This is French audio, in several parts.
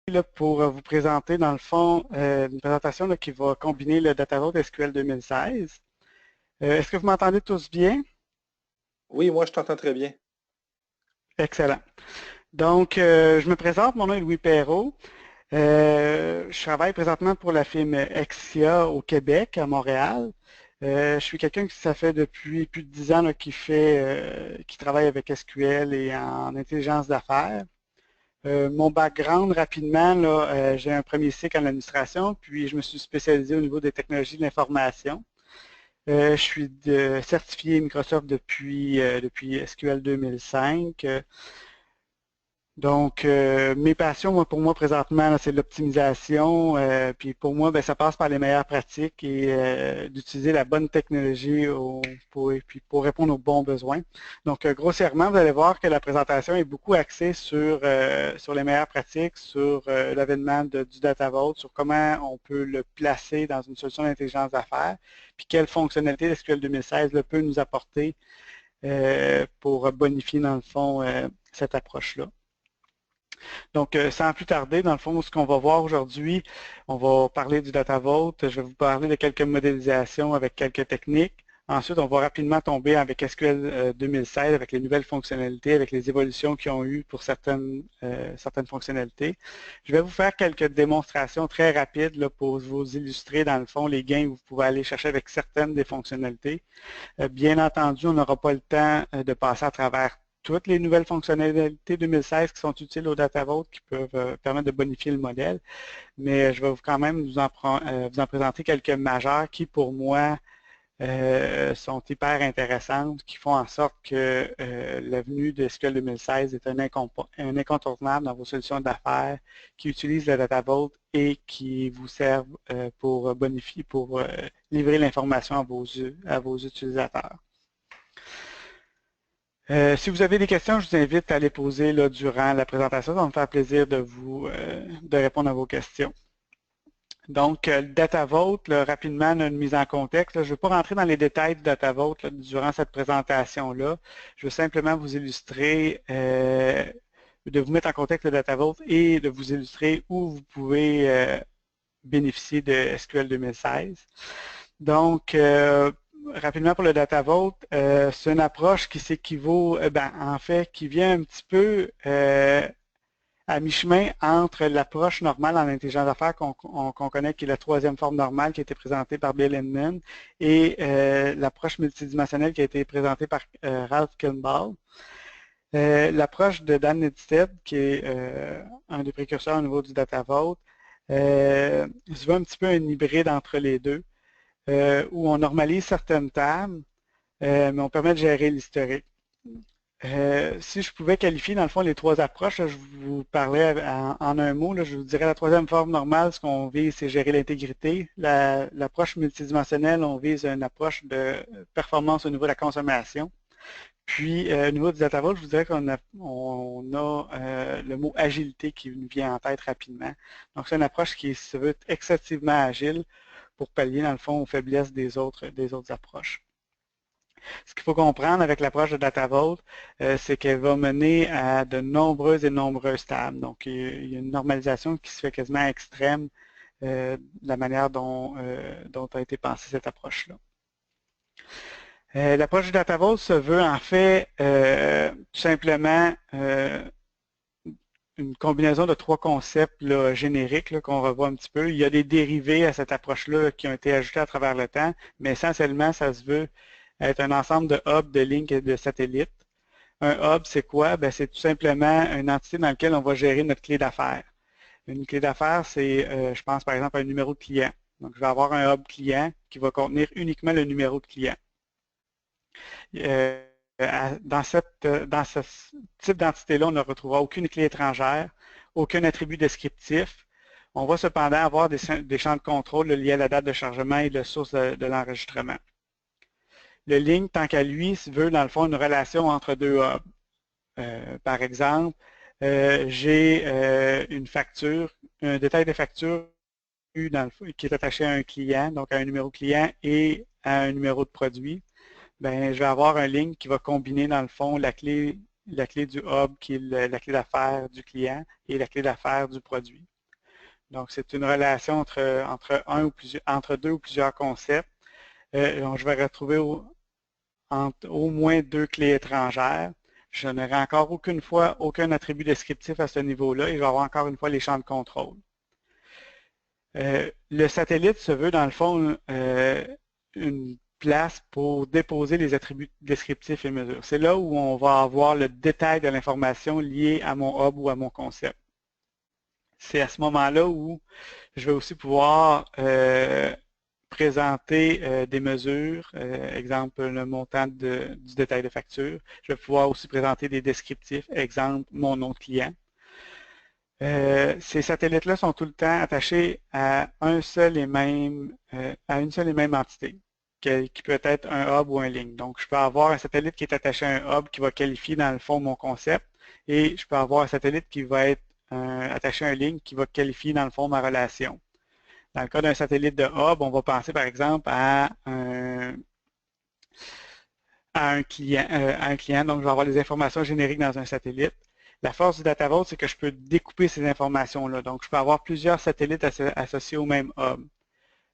là, pour vous présenter, dans le fond, une présentation là, qui va combiner le Data Vault SQL 2016. Est-ce que vous m'entendez tous bien? Oui, moi je t'entends très bien. Excellent. Donc, je me présente, mon nom est Louis Perrault. Je travaille présentement pour la firme Exia au Québec, à Montréal. Je suis quelqu'un qui, ça fait depuis plus de 10 ans là, qui travaille avec SQL et en intelligence d'affaires. Mon background, rapidement, là, j'ai un premier cycle en administration, puis je me suis spécialisé au niveau des technologies de l'information. Je suis certifié Microsoft depuis SQL 2005. Donc, mes passions, pour moi, présentement, c'est l'optimisation. Puis pour moi, ben, ça passe par les meilleures pratiques et d'utiliser la bonne technologie pour répondre aux bons besoins. Donc, grossièrement, vous allez voir que la présentation est beaucoup axée sur les meilleures pratiques, sur l'avènement du Data Vault, sur comment on peut le placer dans une solution d'intelligence d'affaires, puis quelles fonctionnalités SQL 2016 peut nous apporter pour bonifier, dans le fond, cette approche-là. Donc, sans plus tarder, dans le fond, ce qu'on va voir aujourd'hui, on va parler du Data Vault. Je vais vous parler de quelques modélisations avec quelques techniques. Ensuite, on va rapidement tomber avec SQL 2016, avec les nouvelles fonctionnalités, avec les évolutions qu'ils ont eues pour certaines fonctionnalités. Je vais vous faire quelques démonstrations très rapides là, pour vous illustrer, dans le fond, les gains que vous pouvez aller chercher avec certaines des fonctionnalités. Bien entendu, on n'aura pas le temps de passer à travers toutes les nouvelles fonctionnalités 2016 qui sont utiles au Data Vault qui peuvent permettre de bonifier le modèle, mais je vais quand même vous en présenter quelques majeures qui, pour moi, sont hyper intéressantes, qui font en sorte que la venue de SQL 2016 est un incontournable dans vos solutions d'affaires qui utilisent le Data Vault et qui vous servent pour bonifier, pour livrer l'information à vos utilisateurs. Si vous avez des questions, je vous invite à les poser là, durant la présentation. Ça va me faire plaisir de répondre à vos questions. Donc, le Data Vault, là, rapidement, une mise en contexte. Là, je ne vais pas rentrer dans les détails du Data Vault là, durant cette présentation-là. Je veux simplement vous illustrer, de vous mettre en contexte le Data Vault et de vous illustrer où vous pouvez bénéficier de SQL 2016. Donc, rapidement pour le Data Vault, c'est une approche qui s'équivaut, en fait, qui vient un petit peu à mi-chemin entre l'approche normale en intelligence d'affaires qu'on connaît, qui est la troisième forme normale qui a été présentée par Bill Inman, et l'approche multidimensionnelle qui a été présentée par Ralph Kimball. L'approche de Dan Nedstedt, qui est un des précurseurs au niveau du Data Vault, se veut un petit peu un hybride entre les deux, où on normalise certaines tables, mais on permet de gérer l'historique. Si je pouvais qualifier, dans le fond, les trois approches, là, je vous parlais en un mot, là, je vous dirais la troisième forme normale, ce qu'on vise, c'est gérer l'intégrité. L'approche multidimensionnelle, on vise une approche de performance au niveau de la consommation. Puis, au niveau du Data Vault, je vous dirais qu'on a le mot agilité qui nous vient en tête rapidement. Donc, c'est une approche qui se veut excessivement agile pour pallier, dans le fond, aux faiblesses des autres approches. Ce qu'il faut comprendre avec l'approche de Data Vault, c'est qu'elle va mener à de nombreuses tables. Donc, il y a une normalisation qui se fait quasiment extrême de la manière dont a été pensée cette approche-là. L'approche du Data Vault se veut en fait tout simplement une combinaison de trois concepts là, génériques qu'on revoit un petit peu. Il y a des dérivés à cette approche-là qui ont été ajoutés à travers le temps, mais essentiellement, ça se veut être un ensemble de hubs, de lignes et de satellites. Un hub, c'est quoi? Ben, c'est tout simplement une entité dans laquelle on va gérer notre clé d'affaires. Une clé d'affaires, c'est, je pense par exemple, un numéro de client. Donc, je vais avoir un hub client qui va contenir uniquement le numéro de client. Dans ce type d'entité-là, on ne retrouvera aucune clé étrangère, aucun attribut descriptif. On va cependant avoir des champs de contrôle liés à la date de chargement et la source de l'enregistrement. Le ligne, tant qu'à lui, veut dans le fond une relation entre deux hubs. Par exemple, j'ai une facture, un détail de facture qui est attaché à un client, donc à un numéro client et à un numéro de produit. Ben, je vais avoir un ligne qui va combiner dans le fond la clé du hub qui est la clé d'affaires du client et la clé d'affaires du produit. Donc, c'est une relation entre deux ou plusieurs concepts. Donc, je vais retrouver au moins deux clés étrangères. Je n'aurai encore aucune fois aucun attribut descriptif à ce niveau-là et je vais avoir encore une fois les champs de contrôle. Le satellite se veut dans le fond une place pour déposer les attributs descriptifs et mesures. C'est là où on va avoir le détail de l'information liée à mon hub ou à mon concept. C'est à ce moment-là où je vais aussi pouvoir présenter des mesures, exemple le montant du détail de facture. Je vais pouvoir aussi présenter des descriptifs, exemple mon nom de client. Ces satellites-là sont tout le temps attachés à une seule et même entité, qui peut être un hub ou un link. Donc, je peux avoir un satellite qui est attaché à un hub qui va qualifier dans le fond mon concept, et je peux avoir un satellite qui va être attaché à un link qui va qualifier dans le fond ma relation. Dans le cas d'un satellite de hub, on va penser par exemple à un client. Donc, je vais avoir les informations génériques dans un satellite. La force du Data Vault, c'est que je peux découper ces informations-là. Donc, je peux avoir plusieurs satellites associés au même hub.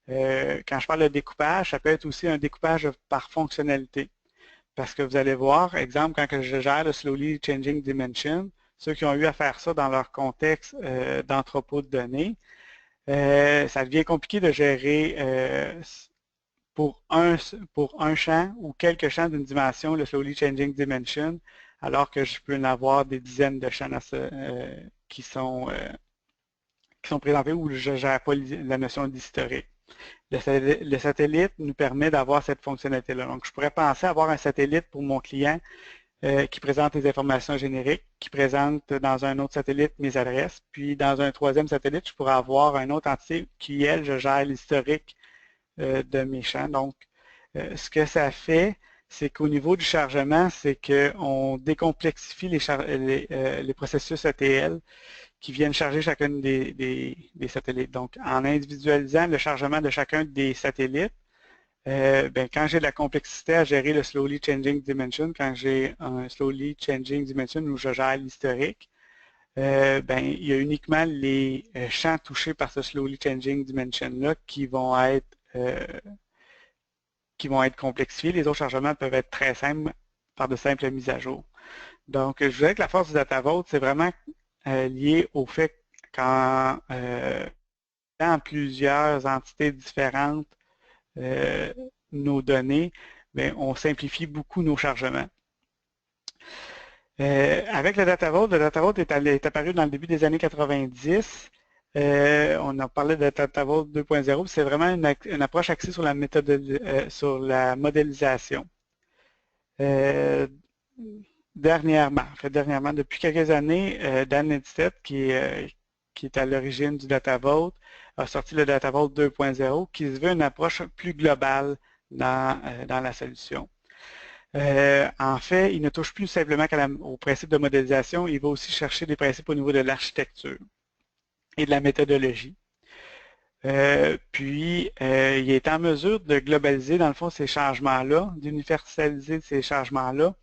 Quand je parle de découpage, ça peut être aussi un découpage par fonctionnalité. Parce que vous allez voir, exemple, quand je gère le Slowly Changing Dimension, ceux qui ont eu à faire ça dans leur contexte d'entrepôt de données, ça devient compliqué de gérer pour un champ ou quelques champs d'une dimension, le Slowly Changing Dimension, alors que je peux en avoir des dizaines de champs qui sont présentés où je ne gère pas la notion d'historique. Le satellite nous permet d'avoir cette fonctionnalité-là. Donc, je pourrais penser avoir un satellite pour mon client qui présente les informations génériques, qui présente dans un autre satellite mes adresses, puis dans un troisième satellite, je pourrais avoir une autre entité qui, elle, je gère l'historique de mes champs. Donc, ce que ça fait, c'est qu'au niveau du chargement, c'est qu'on décomplexifie les processus ETL qui viennent charger chacun des satellites. Donc, en individualisant le chargement de chacun des satellites, quand j'ai de la complexité à gérer le Slowly Changing Dimension, quand j'ai un Slowly Changing Dimension où je gère l'historique, il y a uniquement les champs touchés par ce Slowly Changing Dimension-là qui vont être complexifiés. Les autres chargements peuvent être très simples par de simples mises à jour. Donc, je dirais que la force du Data Vault, c'est vraiment lié au fait qu'en dans plusieurs entités différentes nos données, on simplifie beaucoup nos chargements. Avec le Data Vault est apparu dans le début des années 90. On a parlé de Data Vault 2.0, c'est vraiment une approche axée sur la sur la modélisation. Dernièrement, depuis quelques années, Dan Nedstedt, qui est à l'origine du Data Vault, a sorti le Data Vault 2.0, qui se veut une approche plus globale dans la solution. En fait, il ne touche plus simplement au principe de modélisation, il va aussi chercher des principes au niveau de l'architecture et de la méthodologie. Puis, il est en mesure de globaliser, dans le fond, ces changements-là, d'universaliser ces changements-là,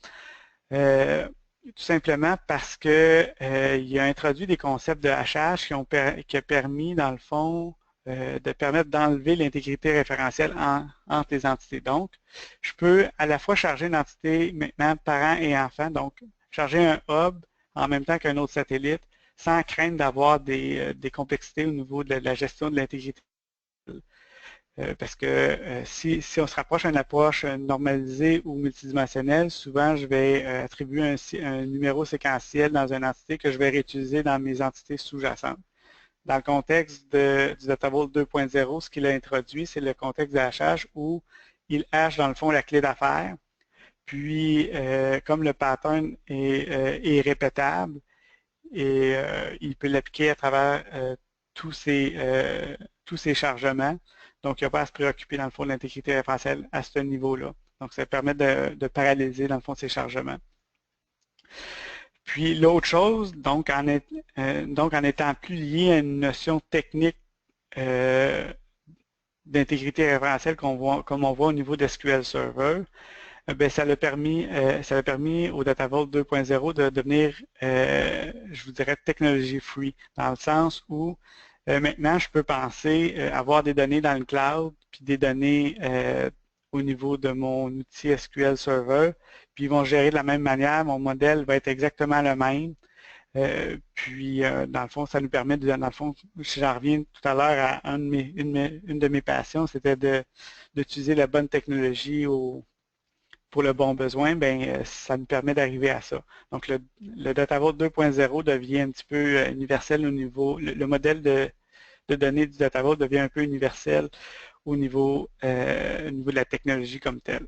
tout simplement parce qu'il a introduit des concepts de hachage qui a permis, dans le fond, de permettre d'enlever l'intégrité référentielle entre les entités. Donc, je peux à la fois charger une entité maintenant parent et enfant, donc charger un hub en même temps qu'un autre satellite, sans craindre d'avoir des complexités au niveau de la gestion de l'intégrité. Parce que si on se rapproche d'une approche normalisée ou multidimensionnelle, souvent je vais attribuer un numéro séquentiel dans une entité que je vais réutiliser dans mes entités sous-jacentes. Dans le contexte du Data Vault 2.0, ce qu'il a introduit, c'est le contexte de hachage où il hache dans le fond la clé d'affaires. Puis, comme le pattern est répétable, et il peut l'appliquer à travers tous ces chargements. Donc, il n'y a pas à se préoccuper, dans le fond, de l'intégrité référentielle à ce niveau-là. Donc, ça permet de paralyser, dans le fond, ces chargements. Puis, l'autre chose, donc en étant plus lié à une notion technique d'intégrité référentielle comme on voit au niveau d'SQL Server, ça a permis au Data Vault 2.0 de devenir, je vous dirais, technology free, dans le sens où Maintenant, je peux penser avoir des données dans le cloud, puis des données au niveau de mon outil SQL Server, puis ils vont gérer de la même manière. Mon modèle va être exactement le même. Dans le fond, ça nous permet, dans le fond, si j'en reviens tout à l'heure à une de mes passions, c'était d'utiliser la bonne technologie pour le bon besoin, ben ça nous permet d'arriver à ça. Donc, le Data Vault 2.0 devient un petit peu universel au niveau, le modèle de données du Data Vault devient un peu universel au niveau de la technologie comme telle.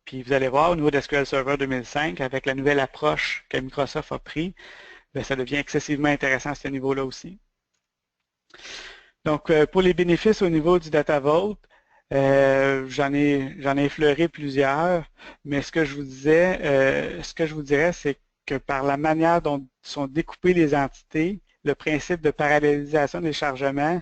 Puis vous allez voir, au niveau de SQL Server 2005, avec la nouvelle approche que Microsoft a pris, bien, ça devient excessivement intéressant à ce niveau-là aussi. Donc, pour les bénéfices au niveau du Data Vault, j'en ai effleuré plusieurs, mais ce que je vous dirais, c'est que par la manière dont sont découpées les entités, le principe de parallélisation des chargements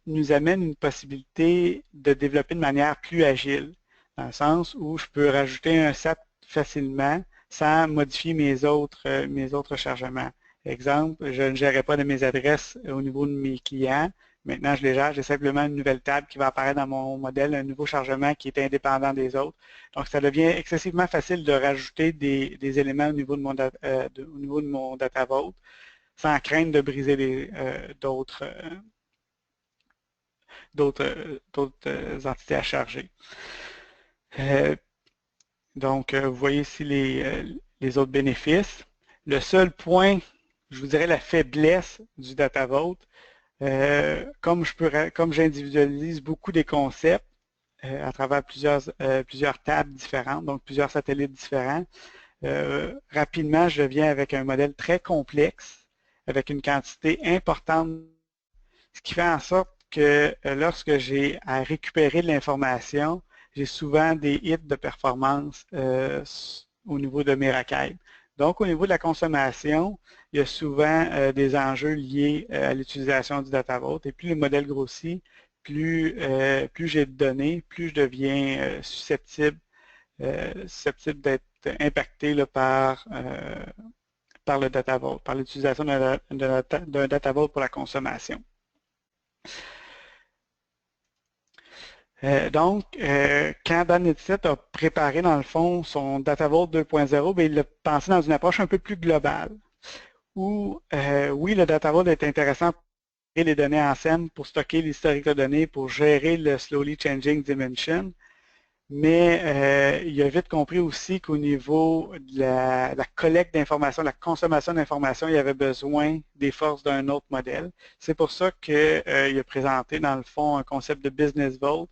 nous amène une possibilité de développer de manière plus agile, dans le sens où je peux rajouter un SAT facilement sans modifier mes autres chargements. Exemple, je ne gérais pas de mes adresses au niveau de mes clients. Maintenant, je les gère. J'ai simplement une nouvelle table qui va apparaître dans mon modèle, un nouveau chargement qui est indépendant des autres. Donc, ça devient excessivement facile de rajouter des éléments au niveau de mon Data Vault sans craindre de briser d'autres entités à charger. Donc, vous voyez ici les autres bénéfices. Le seul point, je vous dirais la faiblesse du Data Vault, comme j'individualise beaucoup des concepts à travers plusieurs tables différentes, donc plusieurs satellites différents, rapidement, je viens avec un modèle très complexe, avec une quantité importante, ce qui fait en sorte que lorsque j'ai à récupérer de l'information, j'ai souvent des hits de performance au niveau de mes requêtes. Donc, au niveau de la consommation, il y a souvent des enjeux liés à l'utilisation du Data Vault. Et plus le modèle grossit, plus j'ai de données, plus je deviens susceptible d'être impacté là, par le Data Vault, par l'utilisation d'un Data Vault pour la consommation. Quand Dan Netset a préparé, dans le fond, son Data Vault 2.0, il l'a pensé dans une approche un peu plus globale, où, oui, le Data Vault est intéressant pour gérer les données en scène, pour stocker l'historique de données, pour gérer le Slowly Changing Dimension, mais il a vite compris aussi qu'au niveau de la collecte d'informations, la consommation d'informations, il y avait besoin des forces d'un autre modèle. C'est pour ça qu'il a présenté, dans le fond, un concept de Business Vault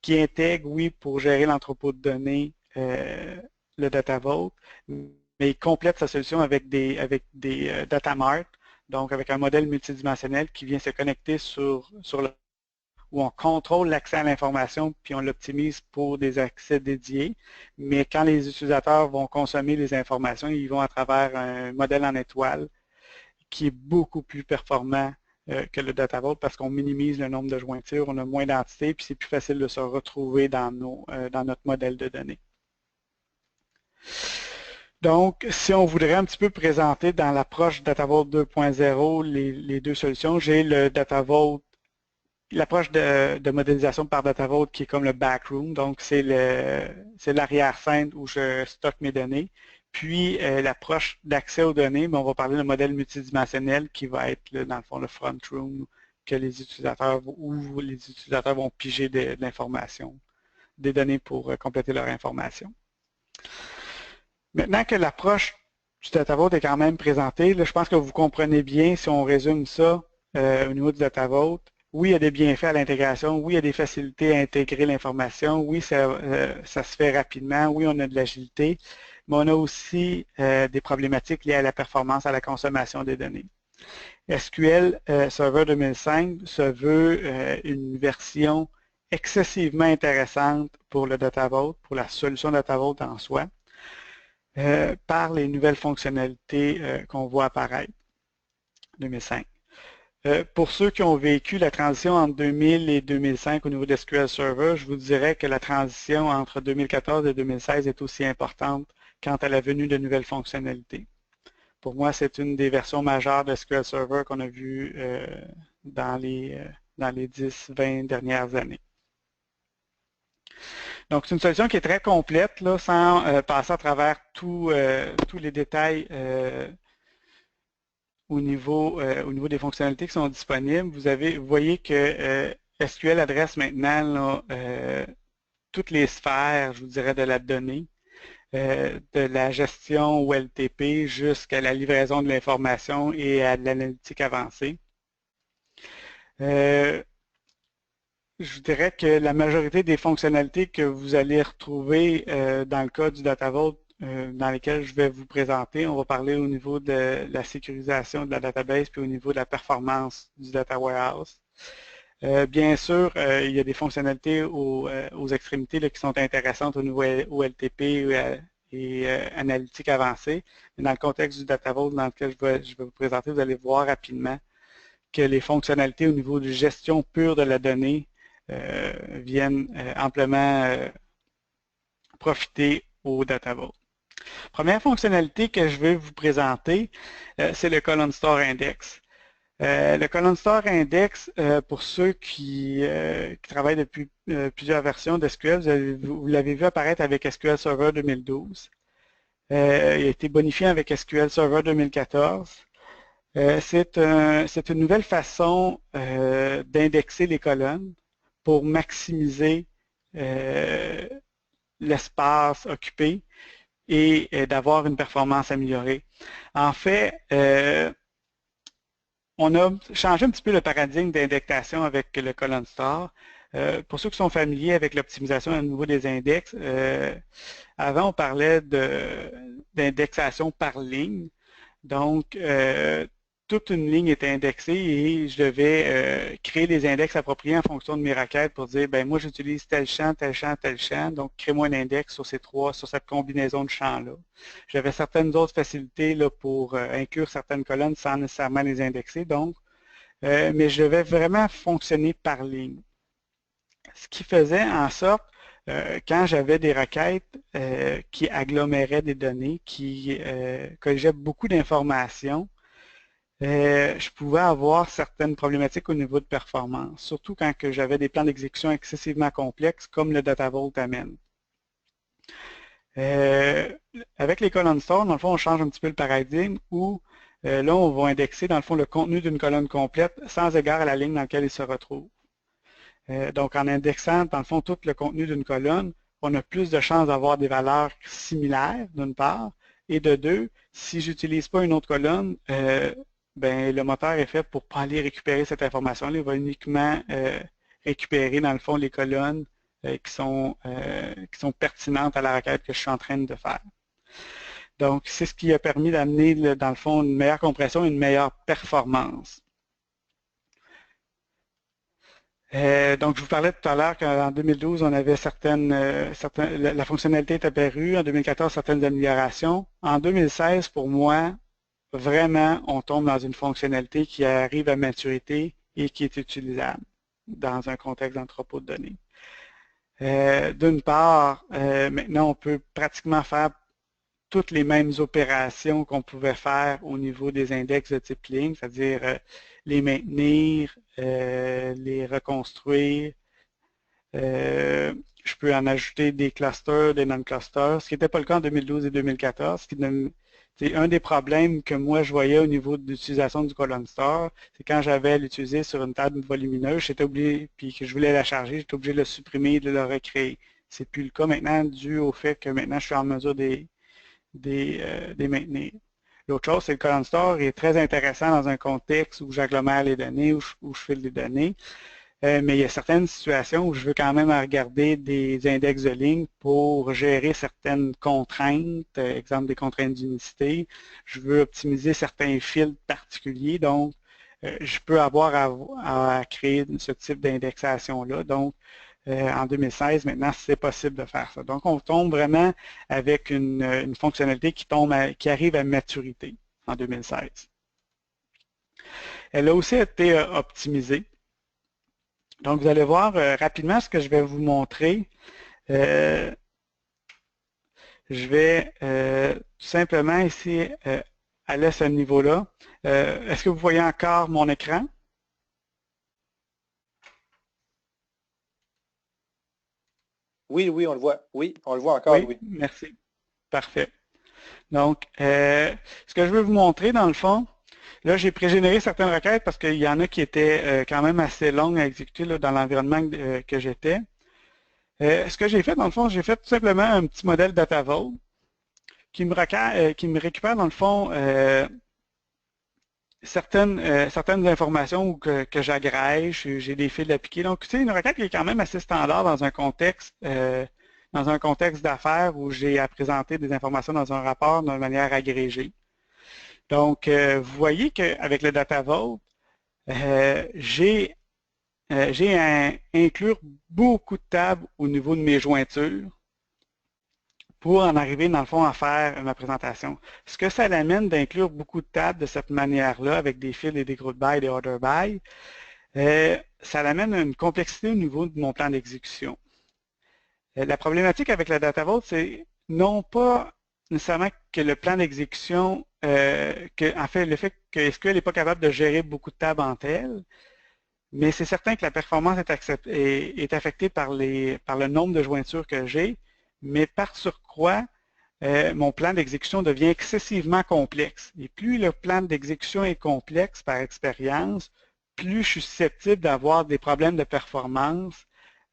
qui intègre, oui, pour gérer l'entrepôt de données, le Data Vault, mais il complète sa solution avec des Data Mart, donc avec un modèle multidimensionnel qui vient se connecter sur où on contrôle l'accès à l'information puis on l'optimise pour des accès dédiés. Mais quand les utilisateurs vont consommer les informations, ils vont à travers un modèle en étoile qui est beaucoup plus performant que le Data Vault parce qu'on minimise le nombre de jointures, on a moins d'entités puis c'est plus facile de se retrouver dans notre modèle de données. Donc, si on voudrait un petit peu présenter dans l'approche Data Vault 2.0 les deux solutions, j'ai le Data Vault, l'approche de modélisation par Data Vault qui est comme le backroom, donc c'est l'arrière-scène où je stocke mes données. Puis l'approche d'accès aux données, on va parler de modèle multidimensionnel qui va être dans le fond le front room que les utilisateurs vont piger de l'information, des données pour compléter leur information. Maintenant que l'approche du Data Vault est quand même présentée, là, je pense que vous comprenez bien si on résume ça au niveau du Data Vault. Oui, il y a des bienfaits à l'intégration. Oui, il y a des facilités à intégrer l'information. Oui, ça se fait rapidement. Oui, on a de l'agilité. Mais on a aussi des problématiques liées à la performance, à la consommation des données. SQL Server 2005 se veut une version excessivement intéressante pour le Data Vault, pour la solution Data Vault en soi, par les nouvelles fonctionnalités qu'on voit apparaître 2005. Pour ceux qui ont vécu la transition entre 2000 et 2005 au niveau de SQL Server, je vous dirais que la transition entre 2014 et 2016 est aussi importante quant à la venue de nouvelles fonctionnalités. pour moi, c'est une des versions majeures de SQL Server qu'on a vu dans les 10-20 dernières années. Donc, c'est une solution qui est très complète, là, sans passer à travers tous les détails au niveau des fonctionnalités qui sont disponibles. Vous voyez que SQL adresse maintenant là, toutes les sphères, je vous dirais, de la donnée, de la gestion OLTP jusqu'à la livraison de l'information et à l'analytique avancée. Je dirais que la majorité des fonctionnalités que vous allez retrouver dans le cas du Data Vault dans lesquelles je vais vous présenter, on va parler au niveau de la sécurisation de la database puis au niveau de la performance du Data Warehouse. Bien sûr, il y a des fonctionnalités aux extrémités là, qui sont intéressantes au niveau OLTP et analytique avancée. Mais dans le contexte du Data Vault dans lequel je vais vous présenter, vous allez voir rapidement que les fonctionnalités au niveau de gestion pure de la donnée viennent amplement profiter au Data Vault. Première fonctionnalité que je vais vous présenter, c'est le Column Store Index. Le Column Store Index, pour ceux qui travaillent depuis plusieurs versions d'SQL, vous l'avez vu apparaître avec SQL Server 2012. Il a été bonifié avec SQL Server 2014. C'est une nouvelle façon d'indexer les colonnes pour maximiser l'espace occupé et d'avoir une performance améliorée. En fait, on a changé un petit peu le paradigme d'indexation avec le Column Store. Pour ceux qui sont familiers avec l'optimisation au niveau des index, avant on parlait d'indexation par ligne. Donc, toute une ligne était indexée et je devais créer les index appropriés en fonction de mes requêtes pour dire, ben moi j'utilise tel champ, tel champ, tel champ, donc crée-moi un index sur sur cette combinaison de champs-là. J'avais certaines autres facilités là, pour inclure certaines colonnes sans nécessairement les indexer, donc, mais je devais vraiment fonctionner par ligne. Ce qui faisait en sorte quand j'avais des requêtes qui aggloméraient des données, qui colligeaient beaucoup d'informations, je pouvais avoir certaines problématiques au niveau de performance, surtout quand j'avais des plans d'exécution excessivement complexes comme le Data Vault amène. Avec les colonnes store, dans le fond, on change un petit peu le paradigme où là, on va indexer, dans le fond, le contenu d'une colonne complète sans égard à la ligne dans laquelle il se retrouve. Donc, en indexant, dans le fond, tout le contenu d'une colonne, on a plus de chances d'avoir des valeurs similaires, d'une part, et de deux, si je n'utilise pas une autre colonne, ben, le moteur est fait pour ne pas aller récupérer cette information-là. Il va uniquement récupérer, dans le fond, les colonnes qui sont pertinentes à la requête que je suis en train de faire. Donc, c'est ce qui a permis d'amener, dans le fond, une meilleure compression et une meilleure performance. Donc, je vous parlais tout à l'heure qu'en 2012, on avait la fonctionnalité est apparue. En 2014, certaines améliorations. En 2016, pour moi, vraiment, on tombe dans une fonctionnalité qui arrive à maturité et qui est utilisable dans un contexte d'entrepôt de données. D'une part, maintenant, on peut pratiquement faire toutes les mêmes opérations qu'on pouvait faire au niveau des index de type ligne, c'est-à-dire les maintenir, les reconstruire. Je peux en ajouter des clusters, des non-clusters, ce qui n'était pas le cas en 2012 et 2014. C'est un des problèmes que moi je voyais au niveau de l'utilisation du Column Store, c'est quand j'avais à l'utiliser sur une table volumineuse, j'étais obligé, puis que je voulais la charger, j'étais obligé de le supprimer et de le recréer. C'est plus le cas maintenant dû au fait que maintenant je suis en mesure des maintenir. L'autre chose, c'est que le Column Store est très intéressant dans un contexte où j'agglomère les données, où je file les données, mais il y a certaines situations où je veux quand même regarder des index de ligne pour gérer certaines contraintes, exemple des contraintes d'unicité. Je veux optimiser certains fils particuliers, donc je peux avoir à créer ce type d'indexation-là. Donc, en 2016, maintenant, c'est possible de faire ça. Donc, on tombe vraiment avec une fonctionnalité qui arrive à maturité en 2016. Elle a aussi été optimisée. Donc, vous allez voir rapidement ce que je vais vous montrer. Je vais tout simplement essayer allait à ce niveau-là. Est-ce que vous voyez encore mon écran? Oui, oui, on le voit. Oui, on le voit encore, Oui, Louis. merci. Parfait. Donc, ce que je veux vous montrer, dans le fond, là, j'ai pré-généré certaines requêtes parce qu'il y en a qui étaient quand même assez longues à exécuter là, dans l'environnement que j'étais. Ce que j'ai fait, dans le fond, j'ai fait tout simplement un petit modèle DataVault qui me récupère, dans le fond, certaines informations que j'agrège, j'ai des fils appliqués. Donc, c'est une requête qui est quand même assez standard dans un contexte d'affaires où j'ai à présenter des informations dans un rapport d'une manière agrégée. Donc, vous voyez qu'avec le DataVault, j'ai à inclure beaucoup de tables au niveau de mes jointures pour en arriver, dans le fond, à faire ma présentation. Ce que ça l'amène d'inclure beaucoup de tables de cette manière-là, avec des fils et des group by, des order by, ça l'amène à une complexité au niveau de mon plan d'exécution. La problématique avec la Data Vault, c'est non pas nécessairement que le plan d'exécution, en fait, le fait que SQL n'est pas capable de gérer beaucoup de tables en elles, mais c'est certain que la performance est affectée par le nombre de jointures que j'ai, mais par surcroît, mon plan d'exécution devient excessivement complexe. Et plus le plan d'exécution est complexe par expérience, plus je suis susceptible d'avoir des problèmes de performance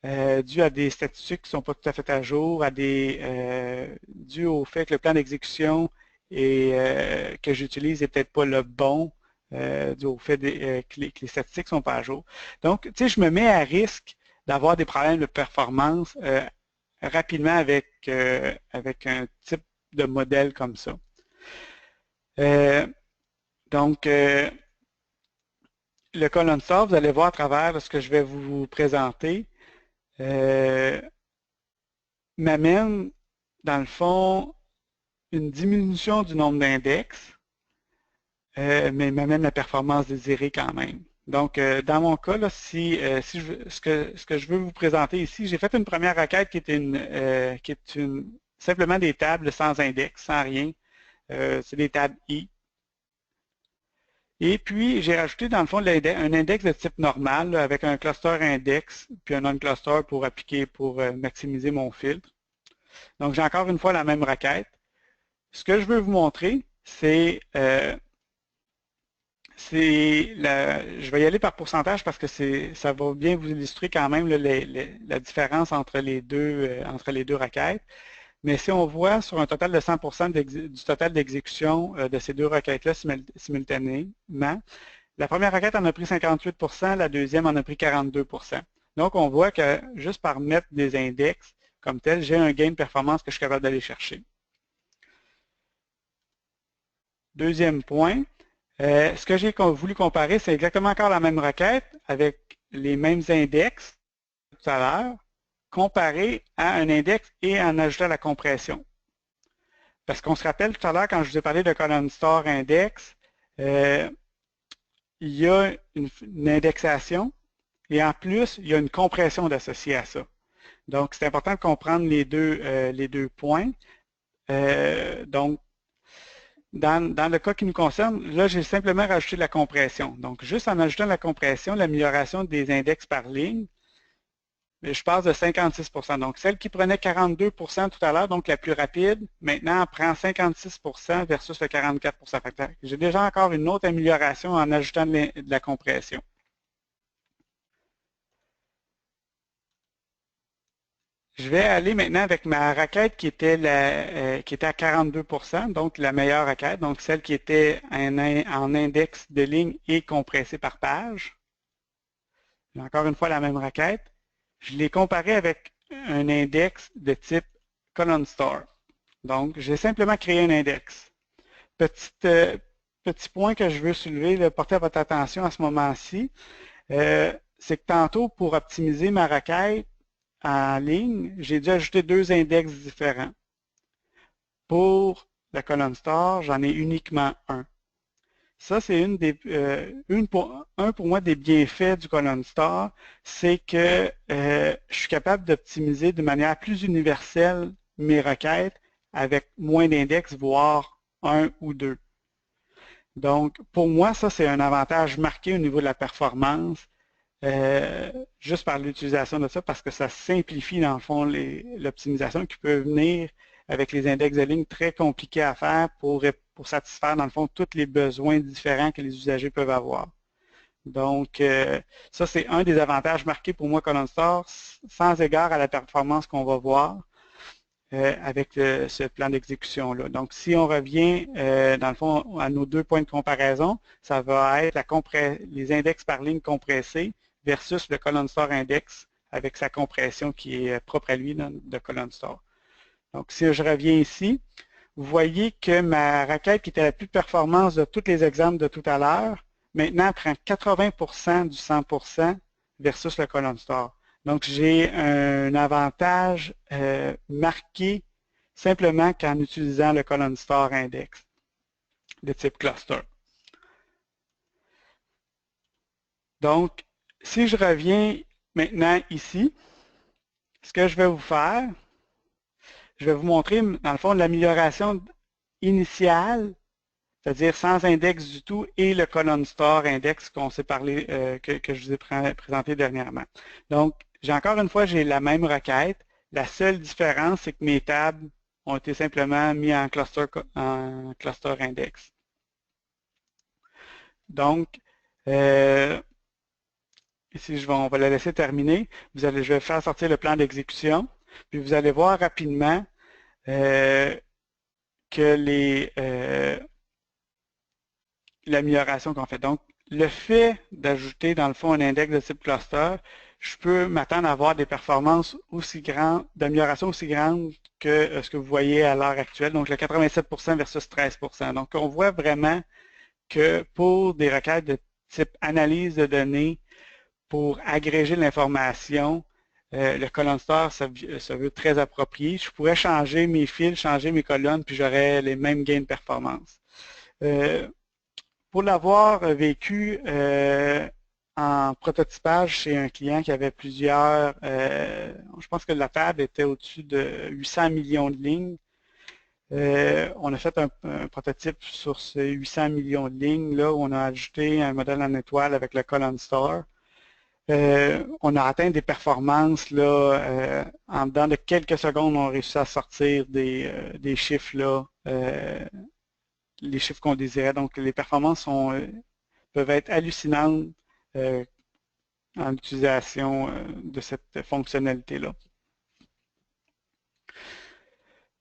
dus à des statistiques qui ne sont pas tout à fait à jour, dû au fait que le plan d'exécution que j'utilise n'est peut-être pas le bon, dû au fait que les statistiques ne sont pas à jour. Donc, tu sais, je me mets à risque d'avoir des problèmes de performance rapidement avec un type de modèle comme ça. Donc, le column star, vous allez voir à travers ce que je vais vous présenter, m'amène, dans le fond, une diminution du nombre d'index, mais m'amène la performance désirée quand même. Donc, dans mon cas, là, ce que je veux vous présenter ici, j'ai fait une première requête qui est simplement des tables sans index, sans rien. C'est des tables I. Et puis, j'ai rajouté dans le fond un index de type normal là, avec un cluster index, puis un non-cluster pour maximiser mon filtre. Donc, j'ai encore une fois la même requête. Ce que je veux vous montrer, je vais y aller par pourcentage parce que ça va bien vous illustrer quand même la différence entre les deux requêtes. Mais si on voit sur un total de 100% du total d'exécution de ces deux requêtes-là simultanément, la première requête en a pris 58%, la deuxième en a pris 42%. Donc, on voit que juste par mettre des index comme tel, j'ai un gain de performance que je suis capable d'aller chercher. Deuxième point, ce que j'ai voulu comparer, c'est exactement encore la même requête avec les mêmes index tout à l'heure, comparé à un index et en ajoutant la compression. Parce qu'on se rappelle tout à l'heure, quand je vous ai parlé de column star index, il y a une indexation et en plus, il y a une compression associée à ça. Donc, c'est important de comprendre les deux points. Donc, dans le cas qui nous concerne, là, j'ai simplement rajouté la compression. Donc, juste en ajoutant la compression, l'amélioration des index par ligne, je passe de 56%. Donc, celle qui prenait 42% tout à l'heure, donc la plus rapide, maintenant prend 56% versus le 44%. J'ai déjà encore une autre amélioration en ajoutant de la compression. Je vais aller maintenant avec ma requête qui était à 42%, donc la meilleure requête, donc celle qui était en index de ligne et compressée par page. Encore une fois, la même requête. Je l'ai comparée avec un index de type column star. Donc, j'ai simplement créé un index. Petit point que je veux soulever, porter à votre attention à ce moment-ci, c'est que tantôt, pour optimiser ma requête, en ligne, j'ai dû ajouter deux index différents. Pour la colonne star, j'en ai uniquement un. Ça, c'est pour moi des bienfaits du colonne star, c'est que je suis capable d'optimiser de manière plus universelle mes requêtes avec moins d'index, voire un ou deux. Donc, pour moi, ça, c'est un avantage marqué au niveau de la performance, juste par l'utilisation de ça, parce que ça simplifie, dans le fond, l'optimisation qui peut venir avec les index de ligne très compliqués à faire pour satisfaire, dans le fond, tous les besoins différents que les usagers peuvent avoir. Donc, ça, c'est un des avantages marqués pour moi Column Store, sans égard à la performance qu'on va voir avec ce plan d'exécution-là. Donc, si on revient, dans le fond, à nos 2 points de comparaison, ça va être les index par ligne compressés versus le Column Store Index avec sa compression qui est propre à lui de Column Store. Donc, si je reviens ici, vous voyez que ma requête qui était la plus performance de tous les exemples de tout à l'heure, maintenant prend 80% du 100% versus le Column Store. Donc, j'ai un avantage marqué simplement qu'en utilisant le Column Store Index de type cluster. Donc, si je reviens maintenant ici, ce que je vais vous faire, je vais vous montrer, dans le fond, l'amélioration initiale, c'est-à-dire sans index du tout, et le Column Store Index qu'on s'est parlé, que je vous ai présenté dernièrement. Donc, encore une fois, j'ai la même requête. La seule différence, c'est que mes tables ont été simplement mis en cluster index. Donc, ici, on va la laisser terminer. Je vais faire sortir le plan d'exécution. Puis vous allez voir rapidement que l'amélioration qu'on fait. Donc, le fait d'ajouter dans le fond un index de type cluster, je peux m'attendre à avoir des performances aussi grandes, d'amélioration aussi grandes que ce que vous voyez à l'heure actuelle, donc le 87% versus 13%. Donc, on voit vraiment que pour des requêtes de type analyse de données, pour agréger l'information, le Column Store se veut très approprié. Je pourrais changer mes fils, changer mes colonnes, puis j'aurais les mêmes gains de performance. Pour l'avoir vécu en prototypage chez un client qui avait plusieurs, je pense que la table était au-dessus de 800 millions de lignes. On a fait un prototype sur ces 800 millions de lignes, là, où on a ajouté un modèle en étoile avec le Column Store. On a atteint des performances là, en dedans de quelques secondes, on a réussi à sortir des chiffres là, les chiffres qu'on désirait. Donc, les performances peuvent être hallucinantes en utilisation de cette fonctionnalité-là.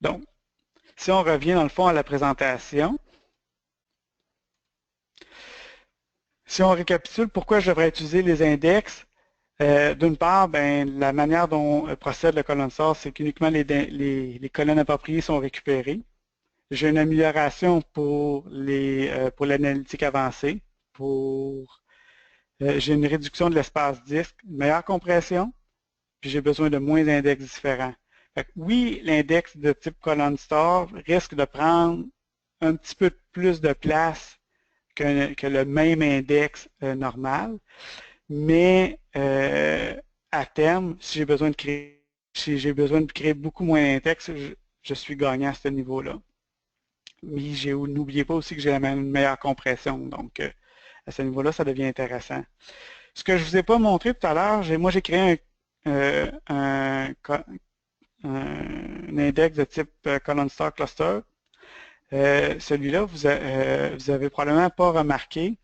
Donc, si on revient dans le fond à la présentation, si on récapitule pourquoi je devrais utiliser les index, d'une part, la manière dont procède le Column Store, c'est qu'uniquement les colonnes appropriées sont récupérées. J'ai une amélioration pour l'analytique avancée, j'ai une réduction de l'espace disque, une meilleure compression, puis j'ai besoin de moins d'index différents. Fait que oui, l'index de type Column Store risque de prendre un petit peu plus de place que le même index normal, mais à terme, si j'ai besoin de créer beaucoup moins d'index, je suis gagnant à ce niveau-là. Mais n'oubliez pas aussi que j'ai une meilleure compression, donc à ce niveau-là, ça devient intéressant. Ce que je ne vous ai pas montré tout à l'heure, moi j'ai créé un index de type Column Store Cluster. Celui-là, vous avez probablement pas remarqué,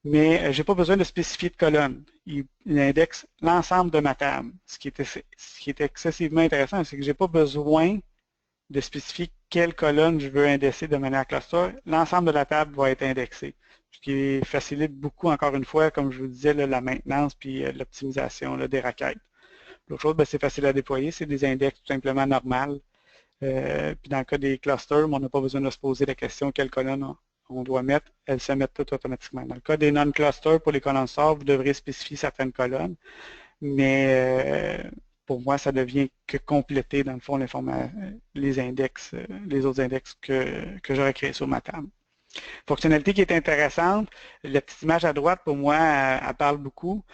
mais je n'ai pas besoin de spécifier de colonne. Il indexe l'ensemble de ma table. Ce qui est excessivement intéressant, c'est que je n'ai pas besoin de spécifier quelle colonne je veux indexer de manière cluster. L'ensemble de la table va être indexé, ce qui facilite beaucoup, encore une fois, comme je vous disais, la maintenance puis l'optimisation des requêtes. L'autre chose, c'est facile à déployer, c'est des index tout simplement normales. Puis dans le cas des clusters, on n'a pas besoin de se poser la question quelle colonne on doit mettre, elles se mettent toutes automatiquement. Dans le cas des non-clusters, pour les colonnes stores, vous devrez spécifier certaines colonnes, mais pour moi, ça devient que compléter, dans le fond, les index, les autres index que j'aurais créés sur ma table. Fonctionnalité qui est intéressante, la petite image à droite, pour moi, elle parle beaucoup.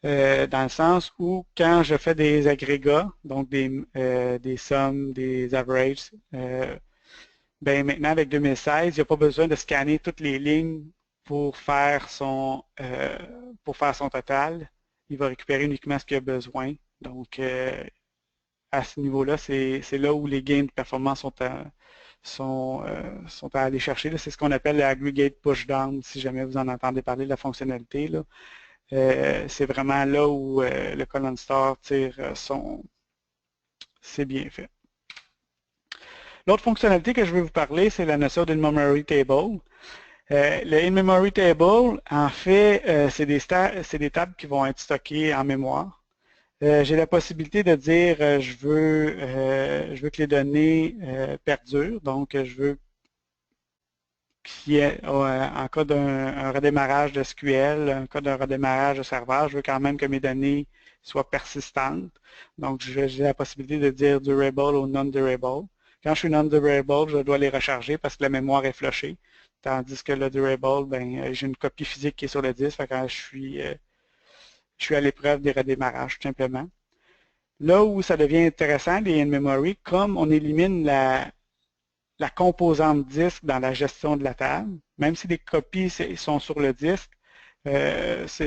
Dans le sens où quand je fais des agrégats, donc des sommes, des averages, ben maintenant avec 2016, il n'y a pas besoin de scanner toutes les lignes pour faire son total. Il va récupérer uniquement ce qu'il a besoin. Donc, à ce niveau-là, c'est là où les gains de performance sont à aller chercher. C'est ce qu'on appelle le aggregate pushdown, si jamais vous en entendez parler de la fonctionnalité. Là. C'est vraiment là où le column star tire c'est bien fait. L'autre fonctionnalité que je vais vous parler, c'est la notion d'in-memory table. Le in-memory table, en fait, c'est des tables qui vont être stockées en mémoire. J'ai la possibilité de dire je veux que les données perdurent, donc je veux qu'il y ait, en cas d'un redémarrage de SQL, en cas d'un redémarrage de serveur, je veux quand même que mes données soient persistantes. Donc, j'ai la possibilité de dire durable ou non-durable. Quand je suis non-durable, je dois les recharger parce que la mémoire est flushée. Tandis que le durable, ben, j'ai une copie physique qui est sur le disque. Quand je suis à l'épreuve des redémarrages, tout simplement. Là où ça devient intéressant, les in-memory, comme on élimine la composante disque dans la gestion de la table, même si les copies sont sur le disque,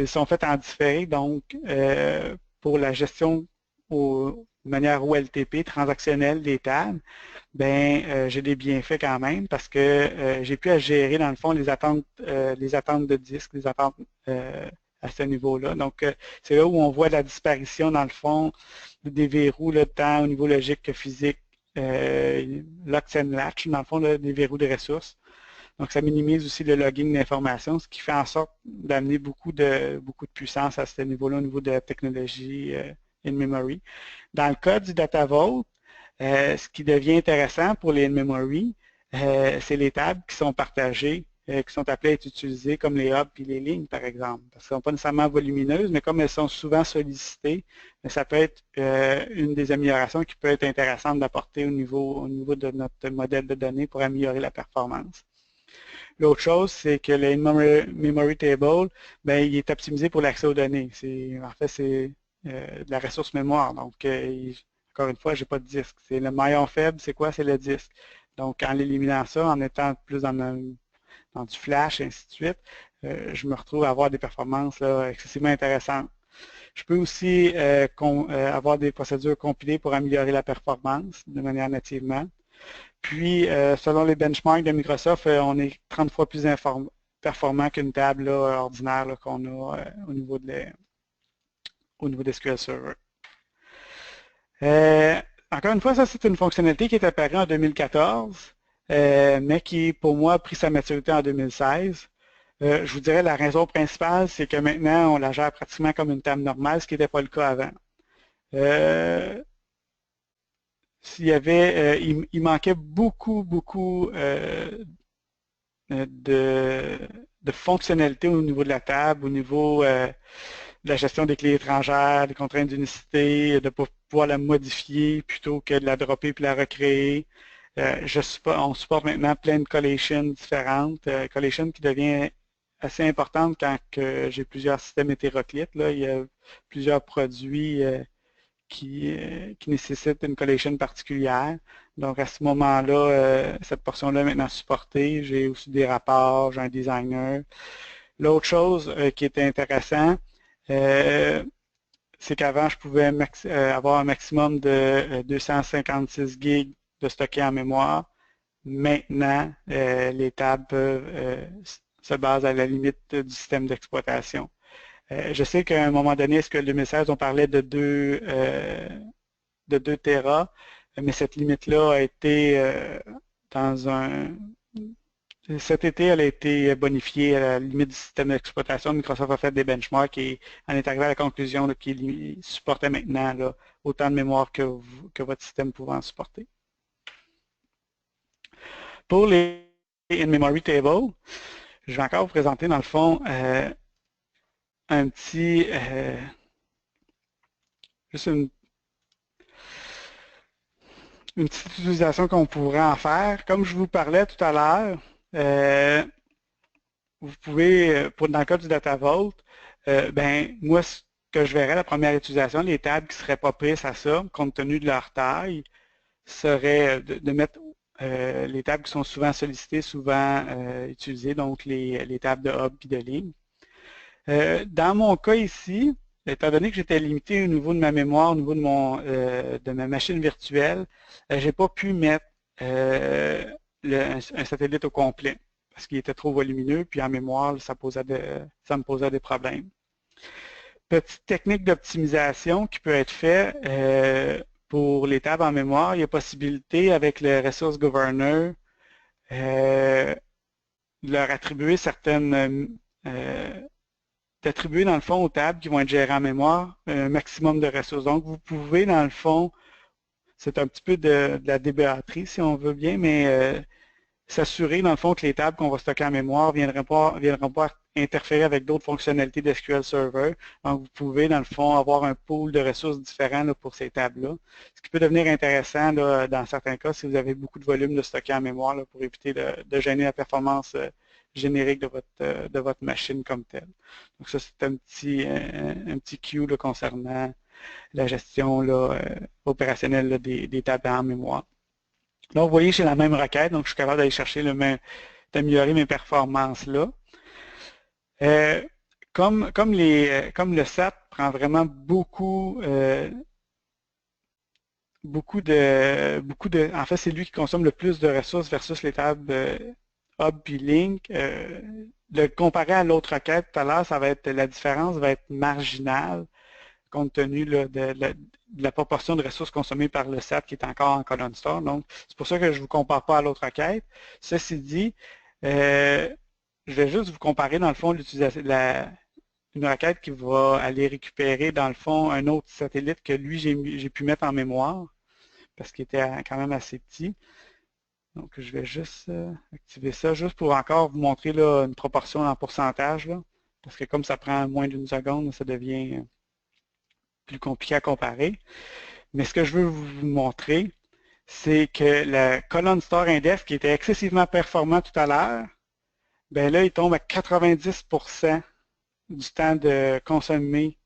sont faites en différé, donc pour la gestion de manière OLTP, transactionnelle des tables, ben j'ai des bienfaits quand même parce que j'ai pu à gérer dans le fond les attentes de disque, les attentes à ce niveau-là. Donc, c'est là où on voit la disparition, dans le fond, des verrous, tant au niveau logique que physique, lock and latch, dans le fond, là, des verrous de ressources. Donc, ça minimise aussi le logging d'informations, ce qui fait en sorte d'amener beaucoup de puissance à ce niveau-là, au niveau de la technologie in-memory. Dans le cas du Data Vault, ce qui devient intéressant pour les in-memory, c'est les tables qui sont partagées, qui sont appelées à être utilisées comme les hubs et les lignes, par exemple. Parce qu'elles ne sont pas nécessairement volumineuses, mais comme elles sont souvent sollicitées, ça peut être une des améliorations qui peut être intéressante d'apporter au niveau de notre modèle de données pour améliorer la performance. L'autre chose, c'est que le in-memory table, ben, il est optimisé pour l'accès aux données. En fait, c'est de la ressource mémoire. Donc, encore une fois, je n'ai pas de disque. C'est le maillon faible, c'est quoi? C'est le disque. Donc, en éliminant ça, en étant plus dans du flash, et ainsi de suite, je me retrouve à avoir des performances là, excessivement intéressantes. Je peux aussi avoir des procédures compilées pour améliorer la performance de manière nativement. Puis, selon les benchmarks de Microsoft, on est 30 fois plus performant qu'une table là, ordinaire qu'on a au niveau des SQL Server. Encore une fois, ça c'est une fonctionnalité qui est apparue en 2014, mais qui pour moi a pris sa maturité en 2016. Je vous dirais la raison principale, c'est que maintenant on la gère pratiquement comme une table normale, ce qui n'était pas le cas avant. Il manquait beaucoup de fonctionnalités au niveau de la table, au niveau de la gestion des clés étrangères, des contraintes d'unicité, de pouvoir la modifier plutôt que de la dropper puis la recréer. On supporte maintenant plein de collations différentes, collation qui devient assez importante quand j'ai plusieurs systèmes hétéroclites. Là. Il y a plusieurs produits qui nécessitent une collation particulière. Donc à ce moment-là, cette portion-là est maintenant supportée. J'ai aussi des rapports, j'ai un designer. L'autre chose qui était intéressant, c'est qu'avant, je pouvais avoir un maximum de 256 gigs de stocké en mémoire. Maintenant, les tables peuvent se basent à la limite du système d'exploitation. Je sais qu'à un moment donné, est-ce que le 2016, on parlait de 2 Tera, mais cette limite-là a été cet été, elle a été bonifiée à la limite du système d'exploitation. Microsoft a fait des benchmarks et en est arrivé à la conclusion qu'il supportait maintenant là, autant de mémoire que votre système pouvait en supporter. Pour les in-memory tables, je vais encore vous présenter dans le fond un petit, juste une petite utilisation qu'on pourrait en faire. Comme je vous parlais tout à l'heure, vous pouvez, dans le cas du Data Vault, ben, moi, ce que je verrais, la première utilisation, les tables qui ne seraient pas prises à ça, compte tenu de leur taille, serait de mettre les tables qui sont souvent sollicitées, souvent utilisées, donc les tables de hub et de ligne. Dans mon cas ici, étant donné que j'étais limité au niveau de ma mémoire, au niveau de ma machine virtuelle, je n'ai pas pu mettre un satellite au complet parce qu'il était trop volumineux, puis en mémoire, ça me posait des problèmes. Petite technique d'optimisation qui peut être faite pour les tables en mémoire, il y a possibilité avec le Resource Governor de leur attribuer d'attribuer dans le fond aux tables qui vont être gérées en mémoire un maximum de ressources. Donc, vous pouvez dans le fond, c'est un petit peu de la débatterie si on veut bien, mais s'assurer dans le fond que les tables qu'on va stocker en mémoire ne viendront pas interférer avec d'autres fonctionnalités d'SQL Server. Donc, vous pouvez dans le fond avoir un pool de ressources différents là, pour ces tables-là. Ce qui peut devenir intéressant là, dans certains cas si vous avez beaucoup de volume de stocker en mémoire là, pour éviter de gêner la performance générique de votre machine comme telle. Donc ça, c'est un petit cue là, concernant la gestion là, opérationnelle là, des tables en mémoire. Là, vous voyez, j'ai la même requête, donc je suis capable d'aller chercher d'améliorer mes performances là. Comme le SAT prend vraiment beaucoup en fait, c'est lui qui consomme le plus de ressources versus les tables Hub puis Link. Le comparer à l'autre requête tout à l'heure, la différence va être marginale compte tenu là, de la proportion de ressources consommées par le SAT qui est encore en colonne store. Donc, c'est pour ça que je ne vous compare pas à l'autre requête. Ceci dit, je vais juste vous comparer dans le fond l'utilisation une requête qui va aller récupérer dans le fond un autre satellite que lui j'ai pu mettre en mémoire parce qu'il était quand même assez petit. Donc je vais juste activer ça juste pour encore vous montrer là, une proportion en pourcentage là, parce que comme ça prend moins d'une seconde, ça devient plus compliqué à comparer. Mais ce que je veux vous montrer, c'est que la colonne store index qui était excessivement performant tout à l'heure, ben là, il tombe à 90% du temps de consommer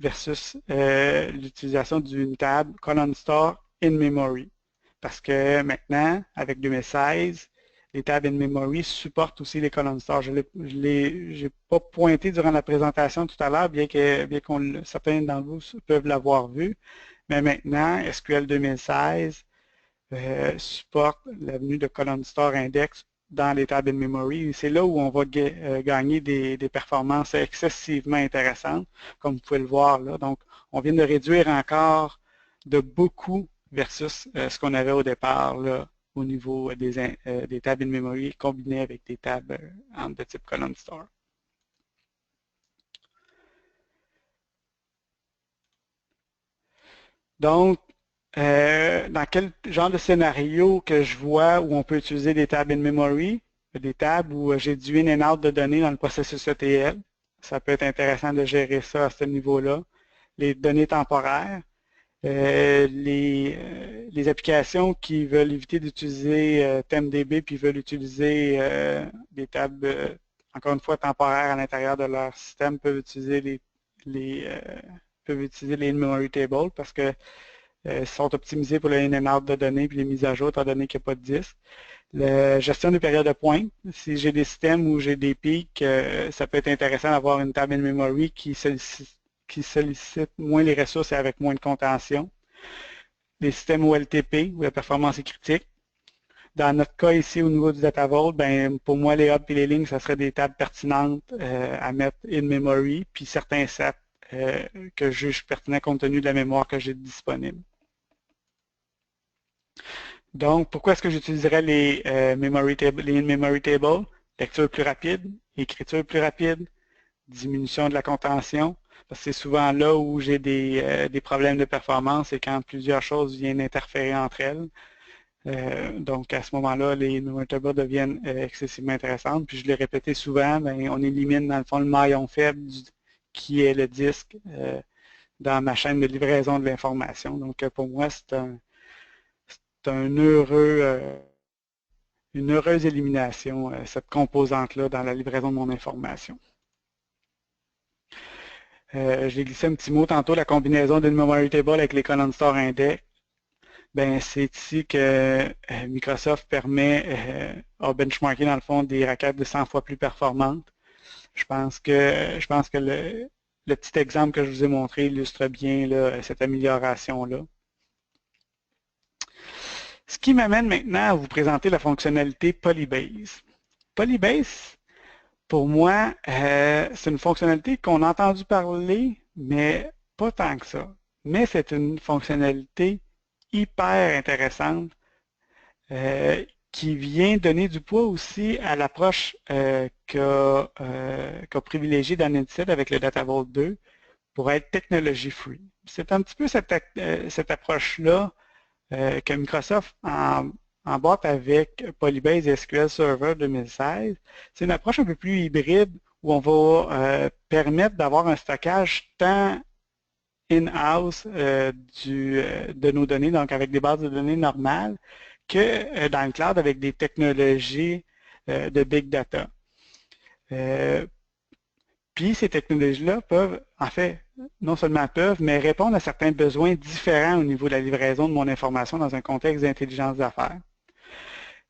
versus l'utilisation d'une table colonne store in memory. Parce que maintenant, avec 2016, les tables in memory supportent aussi les colonnes store. Je n'ai pas pointé durant la présentation tout à l'heure, bien que certains d'entre vous peuvent l'avoir vu. Mais maintenant, SQL 2016 supporte l'avenue de colonne store index dans les tables in memory. C'est là où on va gagner des performances excessivement intéressantes, comme vous pouvez le voir là. Donc, on vient de réduire encore de beaucoup versus ce qu'on avait au départ là, au niveau des tables in memory combinées avec des tables de type column store. Donc, dans quel genre de scénario que je vois où on peut utiliser des tables in memory, des tables où j'ai du in and out de données dans le processus ETL. Ça peut être intéressant de gérer ça à ce niveau-là. Les données temporaires, les applications qui veulent éviter d'utiliser TemDB puis veulent utiliser des tables, encore une fois, temporaires à l'intérieur de leur système peuvent utiliser les in-memory tables parce que sont optimisés pour le in and out de données puis les mises à jour étant donné qu'il n'y a pas de disque. La gestion des périodes de pointe, si j'ai des systèmes où j'ai des pics, ça peut être intéressant d'avoir une table in memory qui sollicite moins les ressources et avec moins de contention. Les systèmes OLTP, où la performance est critique. Dans notre cas ici, au niveau du data vault, ben, pour moi, les hubs et les lignes, ça serait des tables pertinentes à mettre in memory, puis certains SAT que je juge pertinents compte tenu de la mémoire que j'ai disponible. Donc, pourquoi est-ce que j'utiliserais les in-memory tables? Lecture plus rapide, écriture plus rapide, diminution de la contention, parce que c'est souvent là où j'ai des problèmes de performance et quand plusieurs choses viennent interférer entre elles. Donc, à ce moment-là, les in-memory tables deviennent excessivement intéressantes. Puis, je l'ai répété souvent, ben, on élimine dans le fond le maillon faible qui est le disque dans ma chaîne de livraison de l'information. Donc, pour moi, c'est une heureuse élimination, cette composante-là dans la livraison de mon information. J'ai glissé un petit mot tantôt, la combinaison d'une memory table avec les column store index. ben c'est ici que Microsoft permet à benchmarker dans le fond des requêtes de 100 fois plus performantes. Je pense que le petit exemple que je vous ai montré illustre bien là, cette amélioration-là. Ce qui m'amène maintenant à vous présenter la fonctionnalité Polybase. Polybase, pour moi, c'est une fonctionnalité qu'on a entendu parler, mais pas tant que ça. Mais c'est une fonctionnalité hyper intéressante qui vient donner du poids aussi à l'approche qu'a privilégié Dan Instead avec le Data Vault 2 pour être technology free. C'est un petit peu cette approche-là que Microsoft emboîte avec Polybase et SQL Server 2016. C'est une approche un peu plus hybride où on va permettre d'avoir un stockage tant in-house de nos données, donc avec des bases de données normales, que dans le cloud avec des technologies de big data. Puis ces technologies-là peuvent, en fait, non seulement peuvent, mais répondre à certains besoins différents au niveau de la livraison de mon information dans un contexte d'intelligence d'affaires.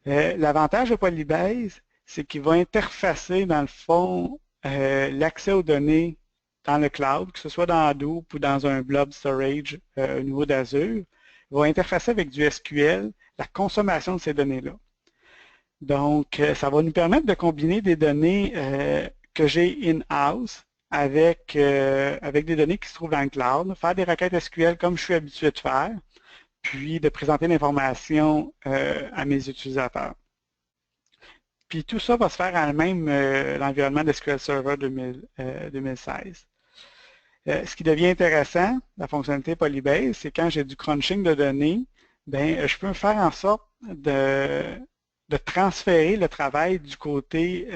L'avantage de Polybase, c'est qu'il va interfacer, dans le fond, l'accès aux données dans le cloud, que ce soit dans Hadoop ou dans un blob storage au niveau d'Azure, va interfacer avec du SQL la consommation de ces données-là. Donc, ça va nous permettre de combiner des données que j'ai in-house avec des données qui se trouvent dans le cloud, faire des requêtes SQL comme je suis habitué de faire, puis de présenter l'information à mes utilisateurs. Puis tout ça va se faire dans même l'environnement d'SQL Server 2016. Ce qui devient intéressant, la fonctionnalité Polybase, c'est quand j'ai du crunching de données, ben, je peux faire en sorte de transférer le travail du côté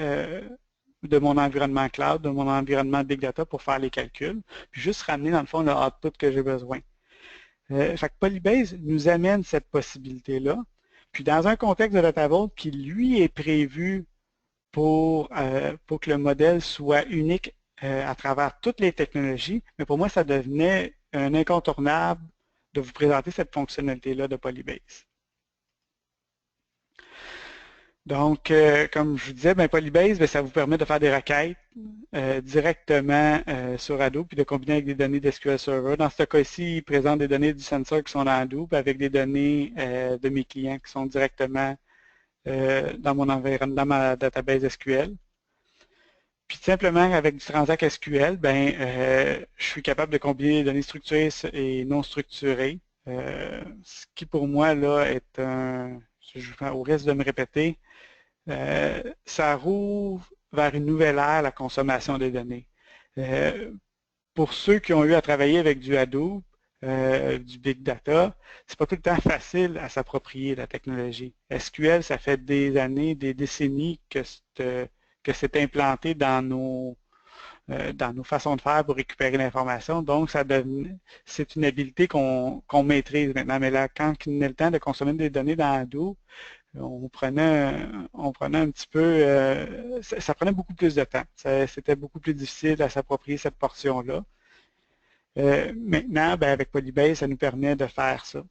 de mon environnement cloud, de mon environnement big data pour faire les calculs, puis juste ramener dans le fond le output que j'ai besoin. Fait que Polybase nous amène cette possibilité-là. Puis dans un contexte de Data Vault qui, lui, est prévu pour que le modèle soit unique à travers toutes les technologies, mais pour moi, ça devenait un incontournable de vous présenter cette fonctionnalité-là de Polybase. Donc, comme je vous disais, ben, Polybase, ben, ça vous permet de faire des requêtes directement sur Hadoop puis de combiner avec des données d'SQL Server. Dans ce cas-ci, il présente des données du sensor qui sont dans Hadoop avec des données de mes clients qui sont directement dans mon environnement, dans ma database SQL. Puis simplement avec du Transact SQL, ben, je suis capable de combiner les données structurées et non structurées. Ce qui pour moi là est au risque de me répéter, ça rouvre vers une nouvelle ère la consommation des données. Pour ceux qui ont eu à travailler avec du Hadoop, du Big Data, c'est pas tout le temps facile à s'approprier la technologie. SQL, ça fait des années, des décennies que c'est implanté dans nos façons de faire pour récupérer l'information. Donc, c'est une habilité qu'on maîtrise maintenant. Mais là, quand il venait le temps de consommer des données dans Hadoop, on prenait un petit peu, ça prenait beaucoup plus de temps. C'était beaucoup plus difficile à s'approprier cette portion-là. Maintenant, ben, avec Polybase, ça nous permet de faire ça.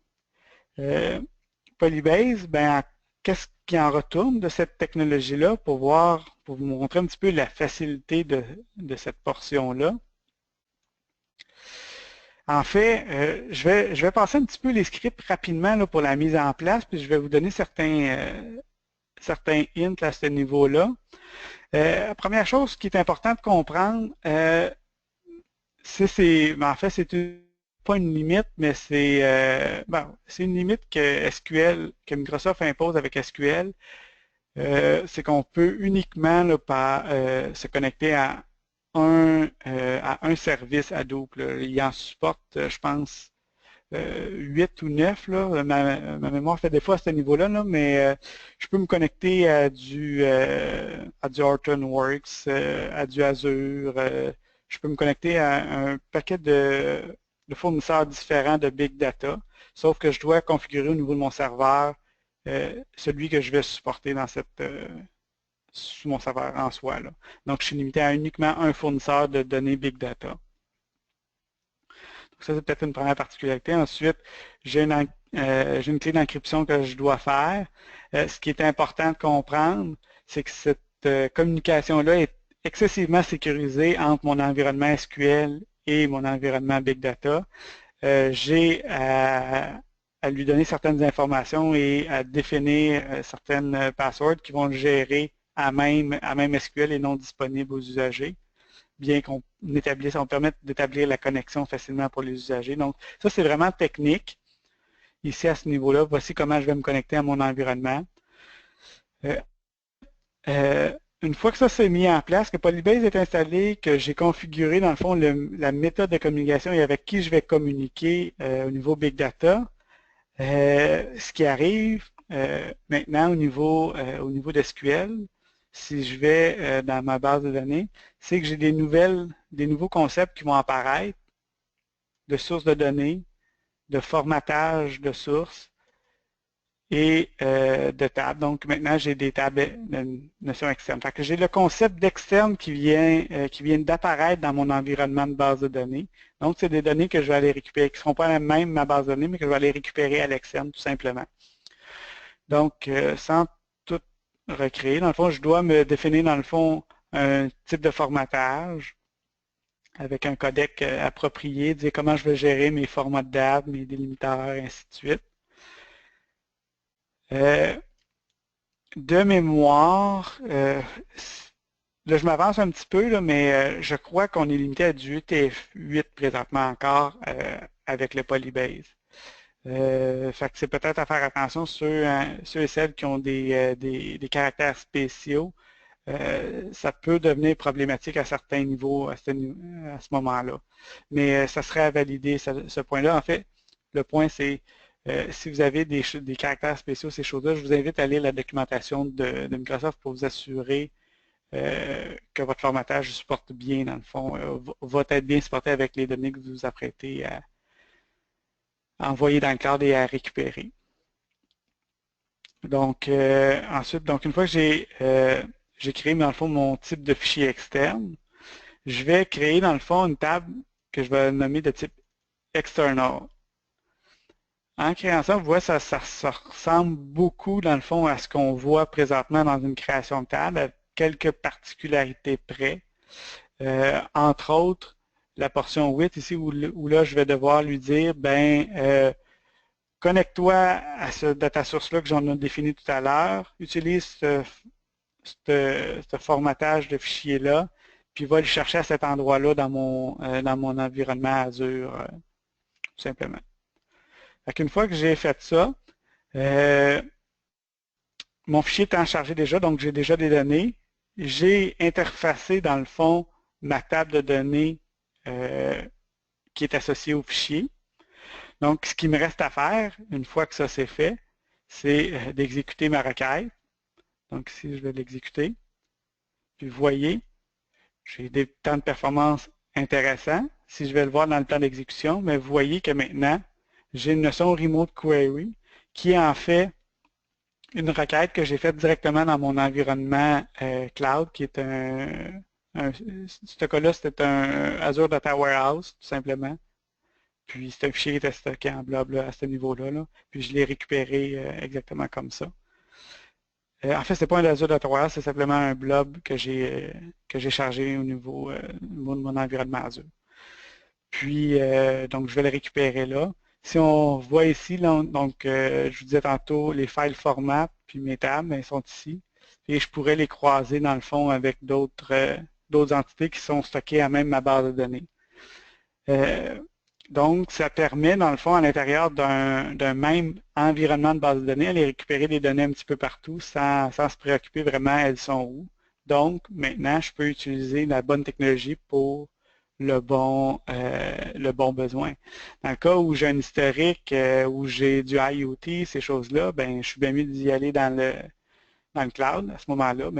Polybase, ben, qu'est-ce qui en retourne de cette technologie-là pour vous montrer un petit peu la facilité de cette portion-là. En fait, je vais passer un petit peu les scripts rapidement là, pour la mise en place, puis je vais vous donner certains hints à ce niveau-là. La première chose qui est importante de comprendre, en fait, c'est pas une limite, mais c'est une limite que Microsoft impose avec SQL. C'est qu'on peut uniquement là, se connecter à un service Hadoop. Là. Il en supporte, je pense, 8 ou 9. Là. Ma mémoire fait des fois à ce niveau-là, là, mais je peux me connecter à du Hortonworks, à du Azure. Je peux me connecter à un paquet de fournisseurs différents de Big Data, sauf que je dois configurer au niveau de mon serveur celui que je vais supporter dans sur mon serveur en soi. Là. Donc, je suis limité à uniquement un fournisseur de données Big Data. Donc, ça, c'est peut-être une première particularité. Ensuite, j'ai j'ai une clé d'encryption que je dois faire. Ce qui est important de comprendre, c'est que cette communication-là est excessivement sécurisée entre mon environnement SQL et mon environnement Big Data. J'ai à lui donner certaines informations et à définir certaines passwords qui vont le gérer à même SQL et non disponibles aux usagers, bien qu'on établisse, on permette d'établir la connexion facilement pour les usagers. Donc, ça, c'est vraiment technique. Ici, à ce niveau-là, voici comment je vais me connecter à mon environnement. Une fois que ça s'est mis en place, que Polybase est installé, que j'ai configuré, dans le fond, la méthode de communication et avec qui je vais communiquer au niveau Big Data, ce qui arrive maintenant au niveau d'SQL, si je vais dans ma base de données, c'est que j'ai des nouveaux concepts qui vont apparaître de sources de données, de formatage de sources et de tables. Donc maintenant, j'ai des tables de notion externe. Fait que j'ai le concept d'externe qui vient d'apparaître dans mon environnement de base de données. Donc, c'est des données que je vais aller récupérer, qui ne seront pas la même ma base de données, mais que je vais aller récupérer à l'externe, tout simplement. Donc, sans tout recréer, dans le fond, je dois me définir, dans le fond, un type de formatage avec un codec approprié, dire comment je vais gérer mes formats de dates, mes délimiteurs, et ainsi de suite. De mémoire, là, je m'avance un petit peu, là, mais je crois qu'on est limité à du UTF-8 présentement encore avec le Polybase. Fait que c'est peut-être à faire attention ceux et celles qui ont des caractères spéciaux. Ça peut devenir problématique à certains niveaux à ce moment-là. Mais ça serait à valider ce point-là. En fait, le point, c'est si vous avez des caractères spéciaux, ces choses-là, je vous invite à lire la documentation de Microsoft pour vous assurer que votre formatage supporte bien, dans le fond, va être bien supporté avec les données que vous vous apprêtez à envoyer dans le cloud et à récupérer. Donc, ensuite, une fois que j'ai créé, dans le fond, mon type de fichier externe, je vais créer, dans le fond, une table que je vais nommer de type external. En créant ça, vous voyez, ça ressemble beaucoup, dans le fond, à ce qu'on voit présentement dans une création de table, à quelques particularités près. Entre autres, la portion 8 ici, où là, je vais devoir lui dire, connecte-toi à ce data source-là que j'en ai défini tout à l'heure, utilise ce formatage de fichier-là, puis va le chercher à cet endroit-là dans mon environnement Azure, tout simplement. Une fois que j'ai fait ça, mon fichier est en chargé déjà, donc j'ai déjà des données. J'ai interfacé, dans le fond, ma table de données qui est associée au fichier. Donc, ce qui me reste à faire, une fois que ça c'est fait, c'est d'exécuter ma requête. Donc ici, je vais l'exécuter. Puis vous voyez, j'ai des temps de performance intéressants. Si je vais le voir dans le plan d'exécution, mais vous voyez que maintenant, j'ai une notion Remote Query qui est en fait une requête que j'ai faite directement dans mon environnement cloud, qui est ce cas-là, c'était un Azure Data Warehouse, tout simplement. Puis c'est un fichier qui était stocké en blob là, à ce niveau-là. Là. Puis je l'ai récupéré exactement comme ça. En fait, ce n'est pas un Azure Data Warehouse, c'est simplement un blob que j'ai chargé au niveau de mon environnement Azure. Puis, donc, je vais le récupérer là. Si on voit ici, là, donc, je vous disais tantôt, les files format, puis mes tables, elles sont ici. Et je pourrais les croiser, dans le fond, avec d'autres entités qui sont stockées à même ma base de données. Donc, ça permet, dans le fond, à l'intérieur d'un même environnement de base de données, aller récupérer des données un petit peu partout sans se préoccuper vraiment elles sont où. Donc, maintenant, je peux utiliser la bonne technologie pour le bon besoin. Dans le cas où j'ai un historique, où j'ai du IoT, ces choses-là, je suis bien mieux d'y aller dans le cloud. À ce moment-là,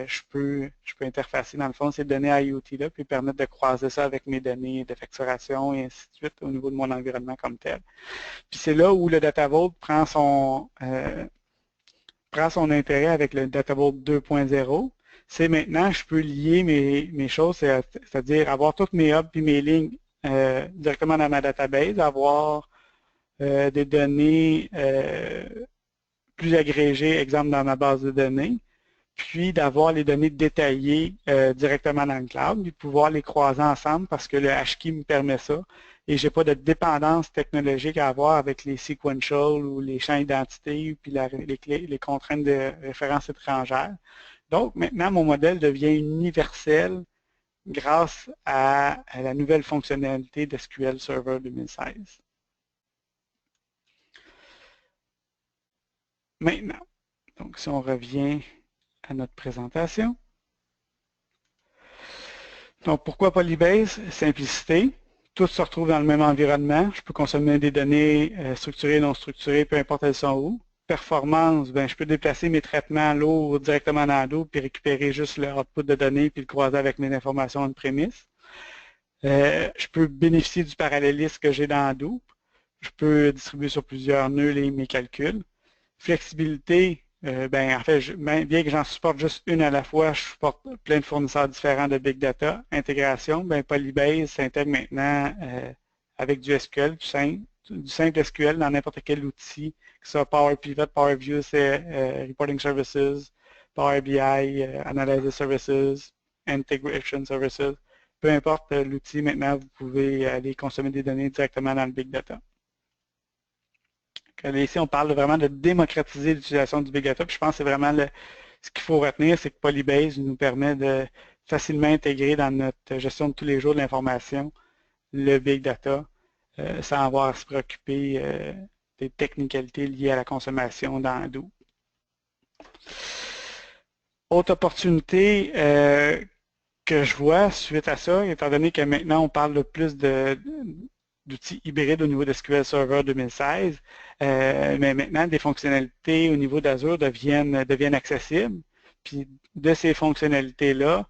je peux interfacer dans le fond ces données IoT-là, puis permettre de croiser ça avec mes données de facturation et ainsi de suite au niveau de mon environnement comme tel. Puis c'est là où le Data Vault prend son intérêt avec le Data Vault 2.0. C'est maintenant, je peux lier mes choses, c'est-à-dire avoir toutes mes hubs et mes lignes directement dans ma database, avoir des données plus agrégées, exemple dans ma base de données, puis d'avoir les données détaillées directement dans le cloud, puis pouvoir les croiser ensemble parce que le HKey me permet ça. Et je n'ai pas de dépendance technologique à avoir avec les sequential ou les champs d'identité, puis les contraintes de référence étrangères. Donc, maintenant, mon modèle devient universel grâce à la nouvelle fonctionnalité d'SQL Server 2016. Maintenant, donc si on revient à notre présentation. Donc, pourquoi Polybase? Simplicité. Tout se retrouve dans le même environnement. Je peux consommer des données structurées, non structurées, peu importe elles sont où. Performance, ben, je peux déplacer mes traitements lourds directement dans Hadoop puis récupérer juste le output de données puis le croiser avec mes informations on-premise. Je peux bénéficier du parallélisme que j'ai dans Hadoop. Je peux distribuer sur plusieurs nœuds mes calculs. Flexibilité, ben, en fait, bien que j'en supporte juste une à la fois, je supporte plein de fournisseurs différents de Big Data. Intégration, ben, Polybase s'intègre maintenant avec du SQL, du simple SQL dans n'importe quel outil, que ce soit Power Pivot, Power View, Reporting Services, Power BI, Analysis Services, Integration Services. Peu importe l'outil, maintenant, vous pouvez aller consommer des données directement dans le Big Data. Ici, on parle vraiment de démocratiser l'utilisation du Big Data. Puis je pense que c'est vraiment ce qu'il faut retenir, c'est que Polybase nous permet de facilement intégrer dans notre gestion de tous les jours de l'information le Big Data sans avoir à se préoccuper des technicalités liées à la consommation dans Hadoop. Autre opportunité que je vois suite à ça, étant donné que maintenant on parle de plus d'outils hybrides au niveau de SQL Server 2016, mais maintenant des fonctionnalités au niveau d'Azure deviennent accessibles. Puis de ces fonctionnalités-là,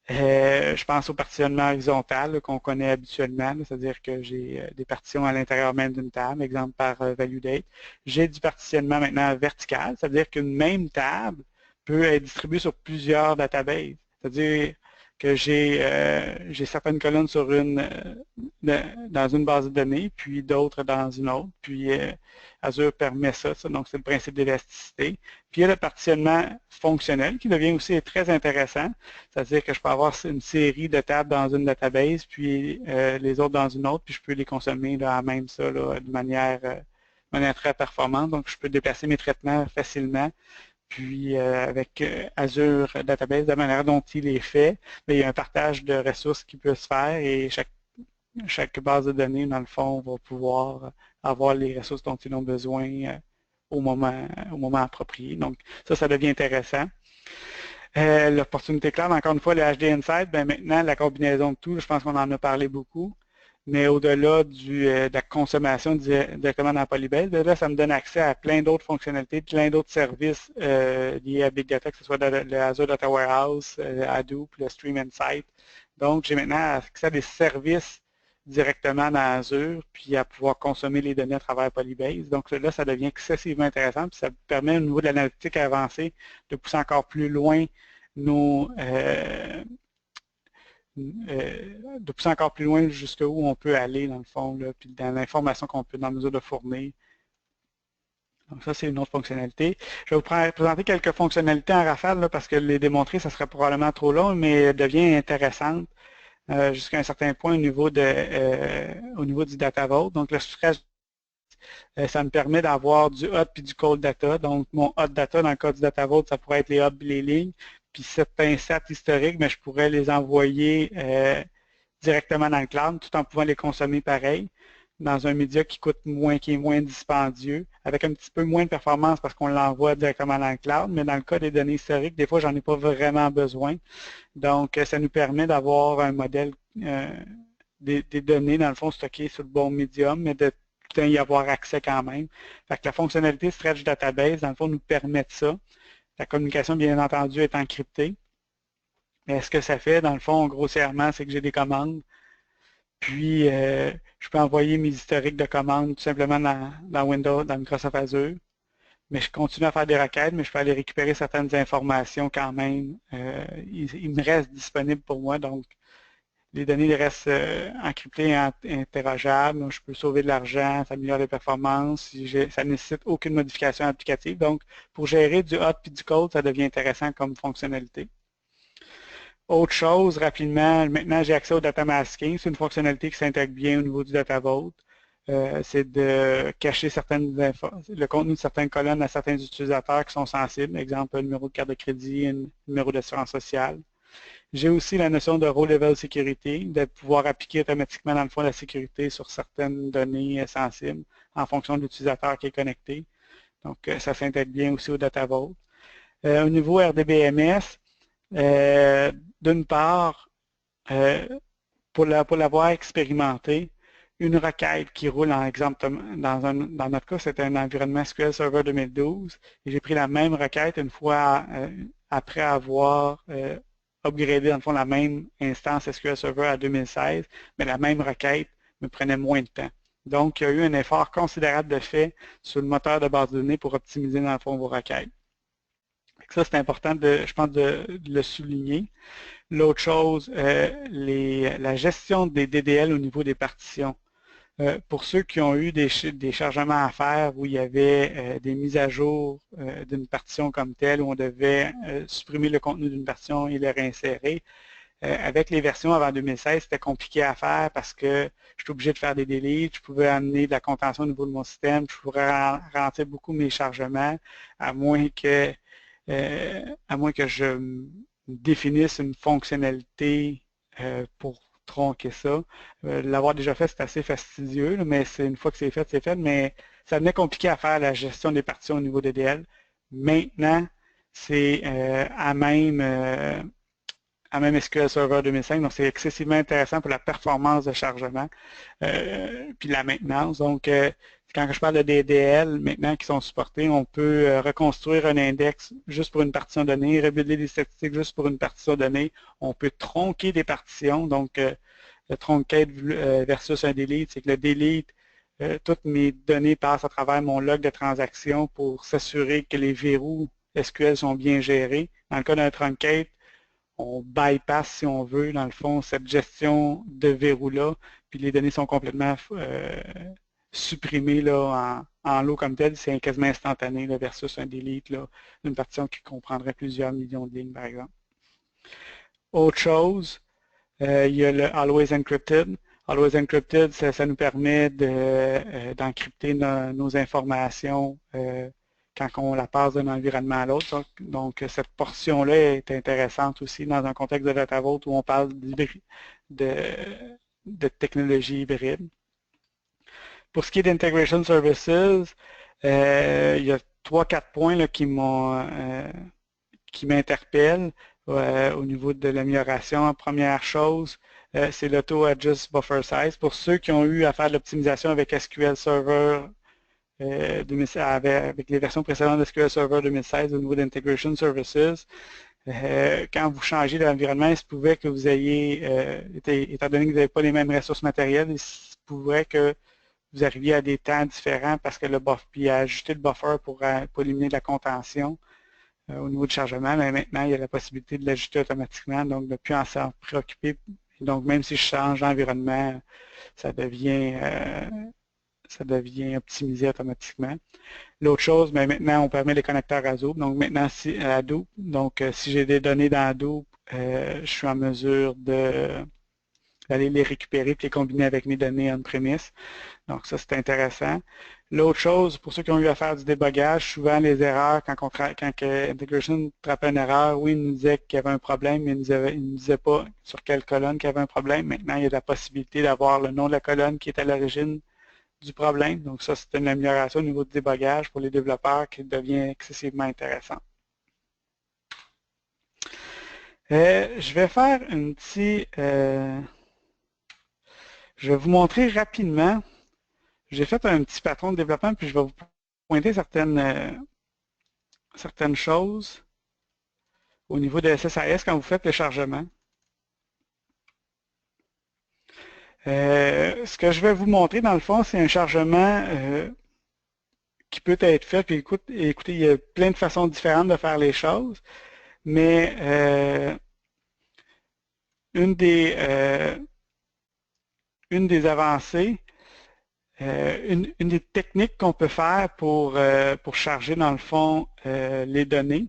je pense au partitionnement horizontal qu'on connaît habituellement, c'est-à-dire que j'ai des partitions à l'intérieur même d'une table, exemple par value date. J'ai du partitionnement maintenant vertical, c'est-à-dire qu'une même table peut être distribuée sur plusieurs databases. C'est-à-dire que j'ai certaines colonnes dans une base de données, puis d'autres dans une autre. Puis Azure permet ça, donc c'est le principe d'élasticité. Puis il y a le partitionnement fonctionnel qui devient aussi très intéressant, c'est-à-dire que je peux avoir une série de tables dans une database, puis les autres dans une autre, puis je peux les consommer là, à même ça là, de manière très performante. Donc je peux déplacer mes traitements facilement. Puis avec Azure Database, de la manière dont il est fait, il y a un partage de ressources qui peut se faire et chaque base de données, dans le fond, va pouvoir avoir les ressources dont ils ont besoin au moment approprié. Donc ça devient intéressant. L'opportunité cloud, encore une fois, le HD Insight, maintenant, la combinaison de tout, je pense qu'on en a parlé beaucoup. Mais au-delà de la consommation directement dans Polybase, là, ça me donne accès à plein d'autres fonctionnalités, plein d'autres services liés à Big Data, que ce soit le Azure Data Warehouse, Hadoop, le Stream Insight. Donc, j'ai maintenant accès à des services directement dans Azure, puis à pouvoir consommer les données à travers Polybase. Donc là, ça devient excessivement intéressant, puis ça permet au niveau de l'analytique avancée de pousser encore plus loin de pousser encore plus loin jusqu'où on peut aller, dans le fond, là, puis dans l'information qu'on peut dans mesure de fournir. Donc ça, c'est une autre fonctionnalité. Je vais vous présenter quelques fonctionnalités en rafale, là, parce que les démontrer, ça serait probablement trop long, mais elle devient intéressante jusqu'à un certain point au niveau du data vault. Donc le storage, ça me permet d'avoir du hot puis du cold data. Donc mon hot data, dans le cas du data vault, ça pourrait être les hubs, les lignes. Puis certains stats historiques, mais je pourrais les envoyer directement dans le cloud tout en pouvant les consommer pareil dans un média qui est moins dispendieux, avec un petit peu moins de performance parce qu'on l'envoie directement dans le cloud, mais dans le cas des données historiques, des fois, j'en ai pas vraiment besoin. Donc, ça nous permet d'avoir un modèle des données, dans le fond, stockées sur le bon médium, mais de tout y avoir accès quand même. Fait que la fonctionnalité Stretch Database, dans le fond, nous permet de ça. La communication, bien entendu, est encryptée. Mais ce que ça fait, dans le fond, grossièrement, c'est que j'ai des commandes. Puis, je peux envoyer mes historiques de commandes tout simplement dans Windows, dans Microsoft Azure. Mais je continue à faire des requêtes, mais je peux aller récupérer certaines informations quand même. Il me reste disponible pour moi. Donc, les données restent encryptées et interrogeables. Donc, je peux sauver de l'argent, ça améliore les performances, ça ne nécessite aucune modification applicative. Donc, pour gérer du hot et du cold, ça devient intéressant comme fonctionnalité. Autre chose, rapidement, maintenant j'ai accès au data masking. C'est une fonctionnalité qui s'intègre bien au niveau du data vault. C'est de cacher le contenu de certaines colonnes à certains utilisateurs qui sont sensibles. Exemple, un numéro de carte de crédit, un numéro d'assurance sociale. J'ai aussi la notion de row level sécurité, de pouvoir appliquer automatiquement dans le fond la sécurité sur certaines données sensibles en fonction de l'utilisateur qui est connecté. Donc, ça s'intègre bien aussi au data vault. Au niveau RDBMS, d'une part, pour l'avoir expérimenté, une requête qui roule en exemple, dans notre cas, c'était un environnement SQL Server 2012, et j'ai pris la même requête une fois après avoir upgradé dans le fond la même instance SQL Server à 2016, mais la même requête me prenait moins de temps. Donc, il y a eu un effort considérable de fait sur le moteur de base de données pour optimiser dans le fond vos requêtes. Ça, c'est important, je pense, de le souligner. L'autre chose, la gestion des DDL au niveau des partitions. Pour ceux qui ont eu des chargements à faire où il y avait des mises à jour d'une partition comme telle, où on devait supprimer le contenu d'une partition et le réinsérer, avec les versions avant 2016, c'était compliqué à faire parce que j'étais obligé de faire des deletes, je pouvais amener de la contention au niveau de mon système, je pourrais ralentir beaucoup mes chargements, à moins que je définisse une fonctionnalité pour tronquer ça. L'avoir déjà fait, c'est assez fastidieux, là, mais une fois que c'est fait, mais ça devenait compliqué à faire la gestion des partitions au niveau DDL. Maintenant, c'est à même SQL Server 2005, donc c'est excessivement intéressant pour la performance de chargement puis la maintenance. Donc, quand je parle de DDL maintenant qui sont supportés, on peut reconstruire un index juste pour une partition donnée, rebuilder des statistiques juste pour une partition donnée. On peut tronquer des partitions, donc le truncate versus un delete, c'est que le delete, toutes mes données passent à travers mon log de transaction pour s'assurer que les verrous SQL sont bien gérés. Dans le cas d'un truncate, on bypass, si on veut, dans le fond, cette gestion de verrou-là, puis les données sont complètement supprimées là, en lot comme tel, c'est quasiment instantané là, versus un delete d'une partition qui comprendrait plusieurs millions de lignes, par exemple. Autre chose, il y a le Always Encrypted. Always Encrypted, ça nous permet d'encrypter nos informations quand on la passe d'un environnement à l'autre. Donc, cette portion-là est intéressante aussi dans un contexte de data vault où on parle de technologie hybride. Pour ce qui est d'Integration Services, il y a 3-4 points là, qui m'interpellent au niveau de l'amélioration. Première chose, c'est l'Auto-Adjust Buffer Size. Pour ceux qui ont eu à faire de l'optimisation avec SQL Server avec les versions précédentes de SQL Server 2016 au niveau d'Integration Services, quand vous changez d'environnement, il se pouvait que vous ayez, étant donné que vous n'avez pas les mêmes ressources matérielles, il se pourrait que vous arriviez à des temps différents parce que puis à ajuster le buffer pour éliminer de la contention au niveau du chargement, mais maintenant, il y a la possibilité de l'ajuster automatiquement, donc de ne plus s'en préoccuper. Donc, même si je change d'environnement, ça devient optimisé automatiquement. L'autre chose, mais maintenant, on permet les connecteurs Hadoop. Donc, maintenant, si j'ai des données dans Hadoop, je suis en mesure d'aller les récupérer et les combiner avec mes données on-premise. Donc, ça, c'est intéressant. L'autre chose, pour ceux qui ont eu à faire du débogage, souvent les erreurs, quand Integration trappait une erreur, oui, il nous disait qu'il y avait un problème, mais il ne nous disait pas sur quelle colonne qu'il y avait un problème. Maintenant, il y a la possibilité d'avoir le nom de la colonne qui est à l'origine du problème. Donc, ça, c'est une amélioration au niveau du débogage pour les développeurs qui devient excessivement intéressant. Je vais faire je vais vous montrer rapidement. J'ai fait un petit patron de développement, puis je vais vous pointer certaines choses au niveau de SSIS quand vous faites le chargement. Ce que je vais vous montrer, dans le fond, c'est un chargement qui peut être fait. Puis écoutez, il y a plein de façons différentes de faire les choses, mais une des avancées, une des techniques qu'on peut faire pour charger dans le fond les données,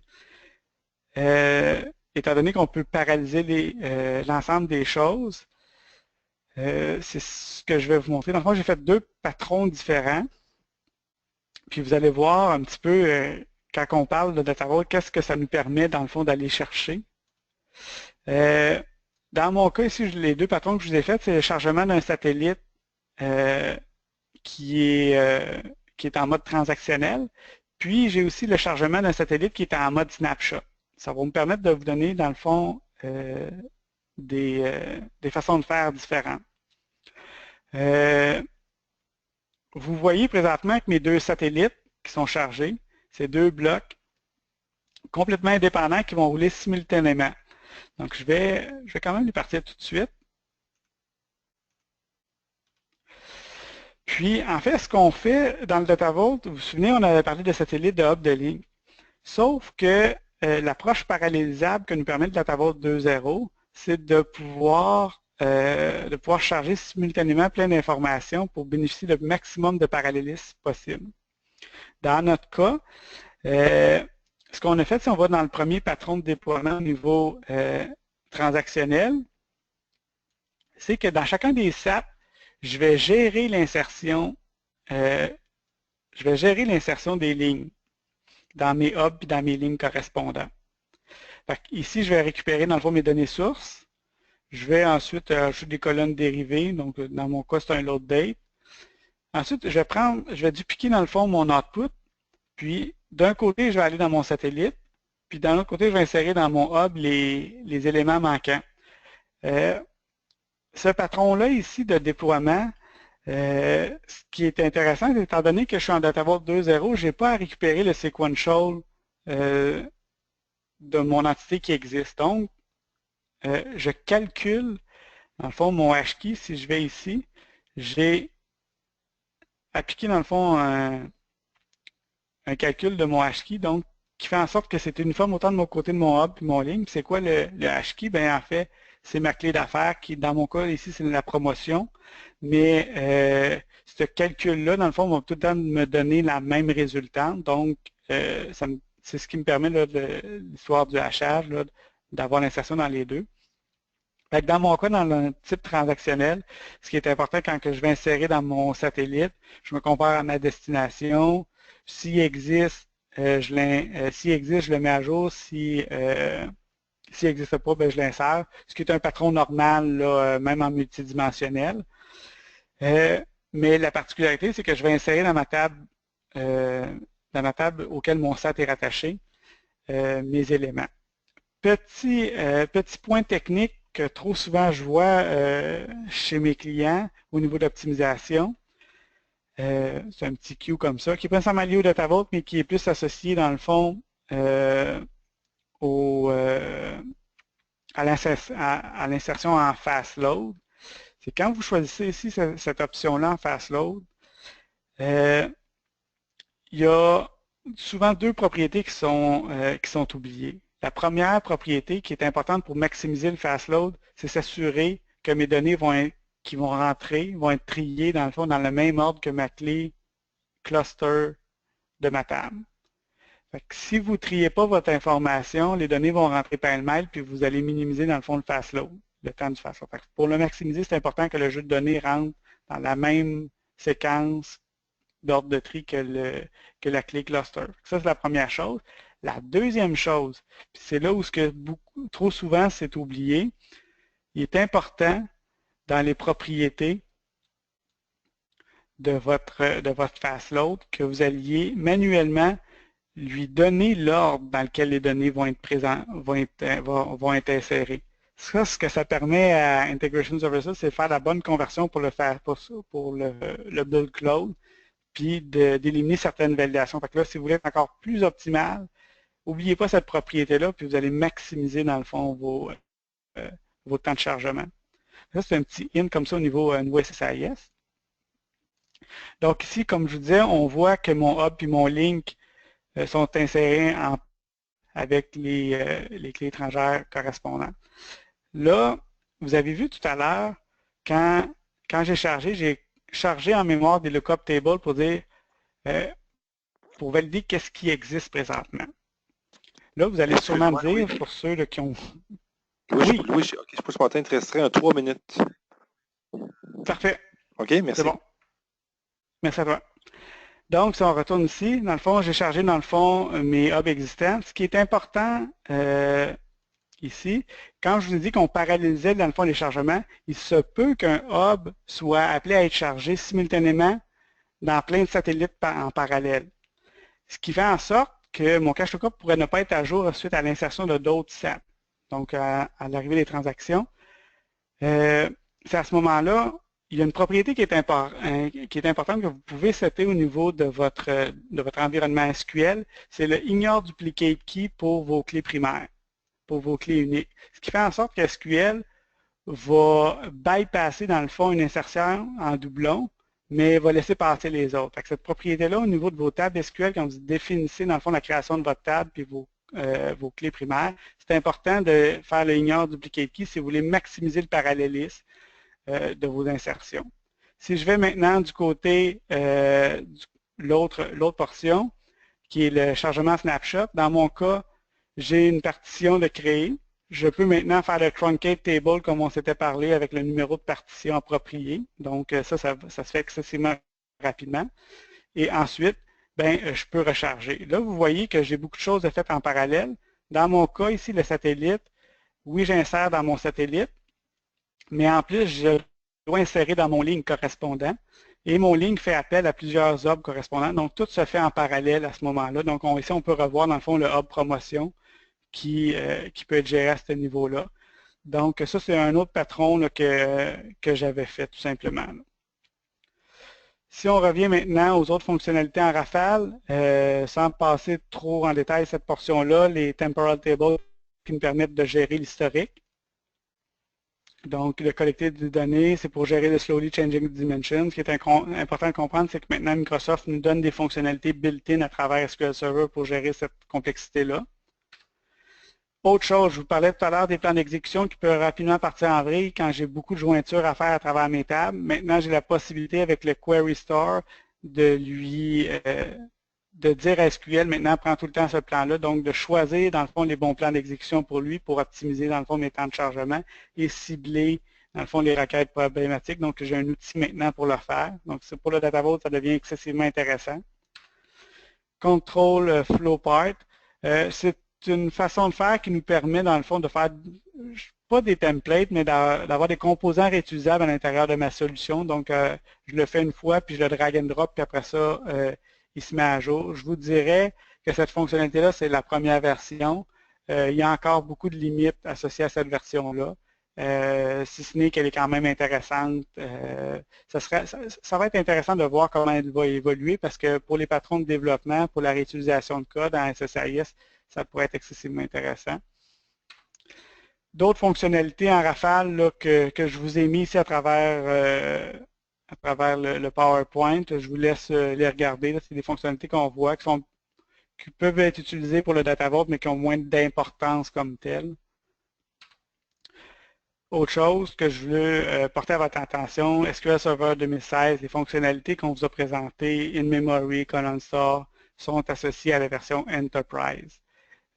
étant donné qu'on peut paralyser l'ensemble des choses, c'est ce que je vais vous montrer. Dans le fond, j'ai fait deux patrons différents. Puis vous allez voir un petit peu, quand on parle de data vault, qu'est-ce que ça nous permet, dans le fond, d'aller chercher. Dans mon cas ici, les deux patrons que je vous ai faits, c'est le chargement d'un satellite qui est en mode transactionnel. Puis j'ai aussi le chargement d'un satellite qui est en mode snapshot. Ça va me permettre de vous donner, dans le fond, des façons de faire différentes. Vous voyez présentement que mes deux satellites qui sont chargés, c'est deux blocs complètement indépendants qui vont rouler simultanément. Donc, je vais quand même les partir tout de suite. Puis, en fait, ce qu'on fait dans le Data Vault, vous vous souvenez, on avait parlé de satellites de hub de ligne. Sauf que l'approche parallélisable que nous permet le Data Vault 2.0, c'est de pouvoir charger simultanément plein d'informations pour bénéficier du maximum de parallélisme possible. Dans notre cas, ce qu'on a fait, si on va dans le premier patron de déploiement au niveau transactionnel, c'est que dans chacun des SAP, je vais gérer l'insertion des lignes dans mes hubs et dans mes lignes correspondantes. Ici, je vais récupérer dans le fond mes données sources. Je vais ensuite ajouter des colonnes dérivées. Donc, dans mon cas, c'est un load date. Ensuite, je vais dupliquer dans le fond mon output. Puis, d'un côté, je vais aller dans mon satellite. Puis, d'un autre côté, je vais insérer dans mon hub les éléments manquants. Ce patron-là ici de déploiement, ce qui est intéressant, étant donné que je suis en Data Vault 2.0, je n'ai pas à récupérer le sequential de mon entité qui existe. Donc, je calcule, dans le fond, mon hash-key. Si je vais ici, j'ai appliqué, dans le fond, un calcul de mon hash-key, donc, qui fait en sorte que c'est uniforme autant de mon côté de mon hub et mon ligne. C'est quoi le hash-key? Bien, en fait, c'est ma clé d'affaires qui, dans mon cas, ici, c'est la promotion. Mais ce calcul-là, dans le fond, va tout le temps me donner la même résultante. Donc, c'est ce qui me permet, l'histoire du hachage, d'avoir l'insertion dans les deux. Dans mon cas, dans le type transactionnel, ce qui est important quand je vais insérer dans mon satellite, je me compare à ma destination. S'il existe, je le mets à jour. S'il n'existe pas, ben, je l'insère. Ce qui est un patron normal, là, même en multidimensionnel. Mais la particularité, c'est que je vais insérer dans ma table auquel mon SAT est rattaché mes éléments. Petit point technique que trop souvent je vois chez mes clients au niveau d'optimisation. C'est un petit Q comme ça, qui n'est pas nécessairement lié au Data Vault, mais qui est plus associé dans le fond à l'insertion en fast load. C'est quand vous choisissez ici cette option-là en fast load, il y a souvent deux propriétés qui sont oubliées. La première propriété qui est importante pour maximiser le fast load, c'est s'assurer que mes données qui vont rentrer vont être triées dans le fond dans le même ordre que ma clé cluster de ma table. Si vous ne triez pas votre information, les données vont rentrer pêle-mêle puis vous allez minimiser dans le fond le fast load, le temps du fast load. Pour le maximiser, c'est important que le jeu de données rentre dans la même séquence d'ordre de tri que la clé cluster. Ça, c'est la première chose. La deuxième chose, c'est là où trop souvent c'est oublié, il est important dans les propriétés de votre fast load que vous alliez manuellement lui donner l'ordre dans lequel les données vont être insérées. Ça, ce que ça permet à Integration Services, c'est de faire la bonne conversion pour le build cloud, puis d'éliminer certaines validations. Fait que là, si vous voulez être encore plus optimal, n'oubliez pas cette propriété-là, puis vous allez maximiser, dans le fond, vos temps de chargement. Ça, c'est un petit hint comme ça au niveau SSIS. Donc ici, comme je vous disais, on voit que mon hub et mon link sont insérés avec les clés étrangères correspondantes. Là, vous avez vu tout à l'heure, quand j'ai chargé en mémoire des lookup tables pour dire, pour valider qu'est-ce qui existe présentement. Là, vous allez sûrement me dire, pour ceux là, qui ont... Oui, je peux ce matin te restreindre 3 minutes. Parfait. OK, merci. C'est bon. Merci à toi. Donc, si on retourne ici, dans le fond, j'ai chargé, dans le fond, mes hubs existants. Ce qui est important ici, quand je vous ai dit qu'on parallélisait, dans le fond, les chargements, il se peut qu'un hub soit appelé à être chargé simultanément dans plein de satellites en parallèle. Ce qui fait en sorte que mon cache lookup pourrait ne pas être à jour suite à l'insertion de d'autres SAT. Donc, à l'arrivée des transactions. C'est à ce moment-là, il y a une propriété qui est importante que vous pouvez setter au niveau de votre environnement SQL. C'est le Ignore Duplicate Key pour vos clés primaires, pour vos clés uniques. Ce qui fait en sorte que SQL va bypasser, dans le fond, une insertion en doublon, mais va laisser passer les autres. Fait que cette propriété-là, au niveau de vos tables SQL, quand vous définissez, dans le fond, la création de votre table puis vos clés primaires, c'est important de faire le Ignore Duplicate Key si vous voulez maximiser le parallélisme de vos insertions. Si je vais maintenant du côté l'autre portion, qui est le chargement snapshot, dans mon cas, j'ai une partition de créer. Je peux maintenant faire le truncate table comme on s'était parlé avec le numéro de partition approprié. Donc ça se fait excessivement rapidement. Et ensuite, je peux recharger. Là, vous voyez que j'ai beaucoup de choses faites en parallèle. Dans mon cas ici, le satellite, oui, j'insère dans mon satellite, mais en plus, je dois insérer dans mon ligne correspondant. Et mon ligne fait appel à plusieurs hubs correspondants. Donc, tout se fait en parallèle à ce moment-là. Donc, ici, on peut revoir, dans le fond, le hub promotion qui peut être géré à ce niveau-là. Donc, ça, c'est un autre patron là, que j'avais fait, tout simplement. Là. Si on revient maintenant aux autres fonctionnalités en rafale, sans passer trop en détail cette portion-là, les temporal tables qui nous permettent de gérer l'historique. Donc, de collecter des données, c'est pour gérer le slowly changing dimension. Ce qui est important de comprendre, c'est que maintenant, Microsoft nous donne des fonctionnalités built-in à travers SQL Server pour gérer cette complexité-là. Autre chose, je vous parlais tout à l'heure des plans d'exécution qui peuvent rapidement partir en vrille quand j'ai beaucoup de jointures à faire à travers mes tables. Maintenant, j'ai la possibilité avec le Query Store de dire à SQL, maintenant, prends tout le temps ce plan-là, donc de choisir, dans le fond, les bons plans d'exécution pour lui, pour optimiser, dans le fond, mes temps de chargement et cibler, dans le fond, les requêtes problématiques. Donc, j'ai un outil maintenant pour le faire. Donc, pour le Data Vault, ça devient excessivement intéressant. Control Flow Part, c'est une façon de faire qui nous permet, dans le fond, de faire, pas des templates, mais d'avoir des composants réutilisables à l'intérieur de ma solution. Donc, je le fais une fois, puis je le drag and drop, puis après ça, il se met à jour. Je vous dirais que cette fonctionnalité-là, c'est la première version. Il y a encore beaucoup de limites associées à cette version-là. Si ce n'est qu'elle est quand même intéressante. Ça va être intéressant de voir comment elle va évoluer parce que pour les patrons de développement, pour la réutilisation de code en SSIS, ça pourrait être excessivement intéressant. D'autres fonctionnalités en rafale là, que je vous ai mis ici à travers le PowerPoint, je vous laisse les regarder. C'est des fonctionnalités qu'on voit qui peuvent être utilisées pour le Data Vault, mais qui ont moins d'importance comme telle. Autre chose que je veux porter à votre attention, SQL Server 2016, les fonctionnalités qu'on vous a présentées, in-memory, column store, sont associées à la version Enterprise.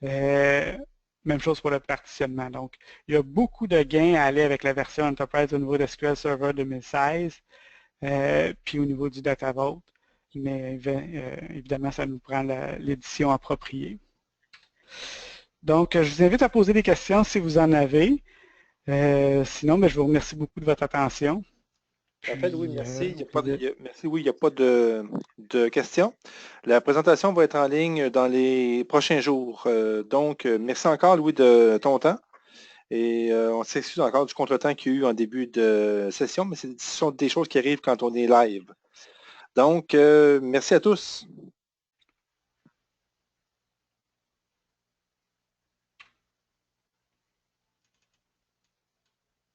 Même chose pour le partitionnement. Donc, il y a beaucoup de gains à aller avec la version Enterprise au niveau de SQL Server 2016, puis au niveau du Data Vault. Mais évidemment, ça nous prend l'édition appropriée. Donc, je vous invite à poser des questions si vous en avez. Sinon, je vous remercie beaucoup de votre attention. En fait, oui, merci. Merci, oui, il n'y a pas de questions. La présentation va être en ligne dans les prochains jours. Donc, merci encore, Louis, de ton temps. Et on s'excuse encore du contretemps qu'il y a eu en début de session, mais ce sont des choses qui arrivent quand on est live. Donc, merci à tous.